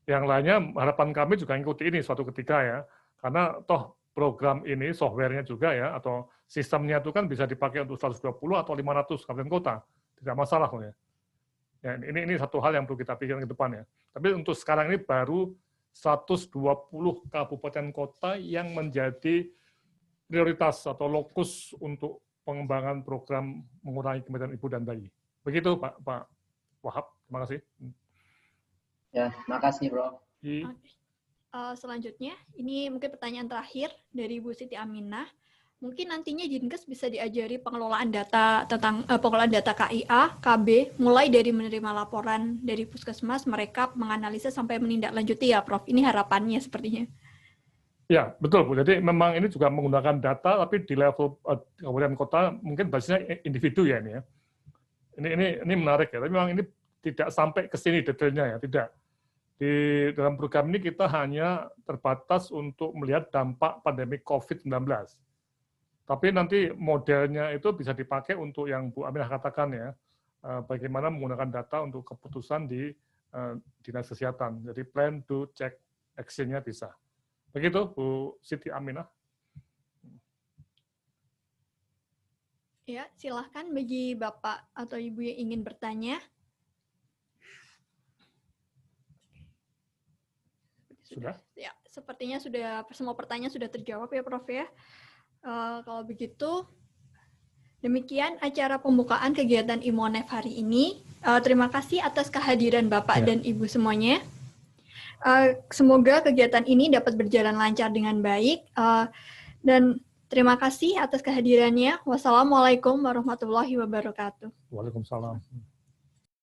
Speaker 5: Yang lainnya harapan kami juga ikuti ini suatu ketika ya. Karena toh program ini, softwarenya juga ya, atau sistemnya itu kan bisa dipakai untuk 120 atau 500 kabupaten kota. Tidak masalah. Ya, ini satu hal yang perlu kita pikirkan ke depan ya. Tapi untuk sekarang ini baru 120 kabupaten kota yang menjadi prioritas atau lokus untuk pengembangan program mengurangi kematian ibu dan bayi. Begitu Pak Wahab, terima kasih.
Speaker 13: Ya, makasih Bro.
Speaker 1: Selanjutnya, ini mungkin pertanyaan terakhir dari Bu Siti Aminah. Mungkin nantinya Dinkes bisa diajari pengelolaan data tentang pengelolaan data KIA, KB, mulai dari menerima laporan dari puskesmas, merekap, menganalisa sampai menindaklanjuti ya Prof. Ini harapannya sepertinya.
Speaker 5: Ya, betul Bu. Jadi memang ini juga menggunakan data, tapi di level kabupaten kota mungkin basisnya individu ya ini ya. Ini menarik ya. Tapi memang ini tidak sampai ke sini detailnya ya, tidak. Di dalam program ini kita hanya terbatas untuk melihat dampak pandemi COVID-19. Tapi nanti modelnya itu bisa dipakai untuk yang Bu Aminah katakan ya, bagaimana menggunakan data untuk keputusan di Dinas Kesehatan. Jadi plan, do, check, action-nya bisa. Begitu, Bu Siti Aminah.
Speaker 1: Ya, silahkan bagi Bapak atau Ibu yang ingin bertanya.
Speaker 5: Sudah?
Speaker 1: Ya, sepertinya sudah semua pertanyaan sudah terjawab ya, Prof. Ya. Kalau begitu, demikian acara pembukaan kegiatan Imonef hari ini. Terima kasih atas kehadiran Bapak dan Ibu semuanya. Semoga kegiatan ini dapat berjalan lancar dengan baik. Dan terima kasih atas kehadirannya. Wassalamualaikum warahmatullahi wabarakatuh.
Speaker 5: Waalaikumsalam.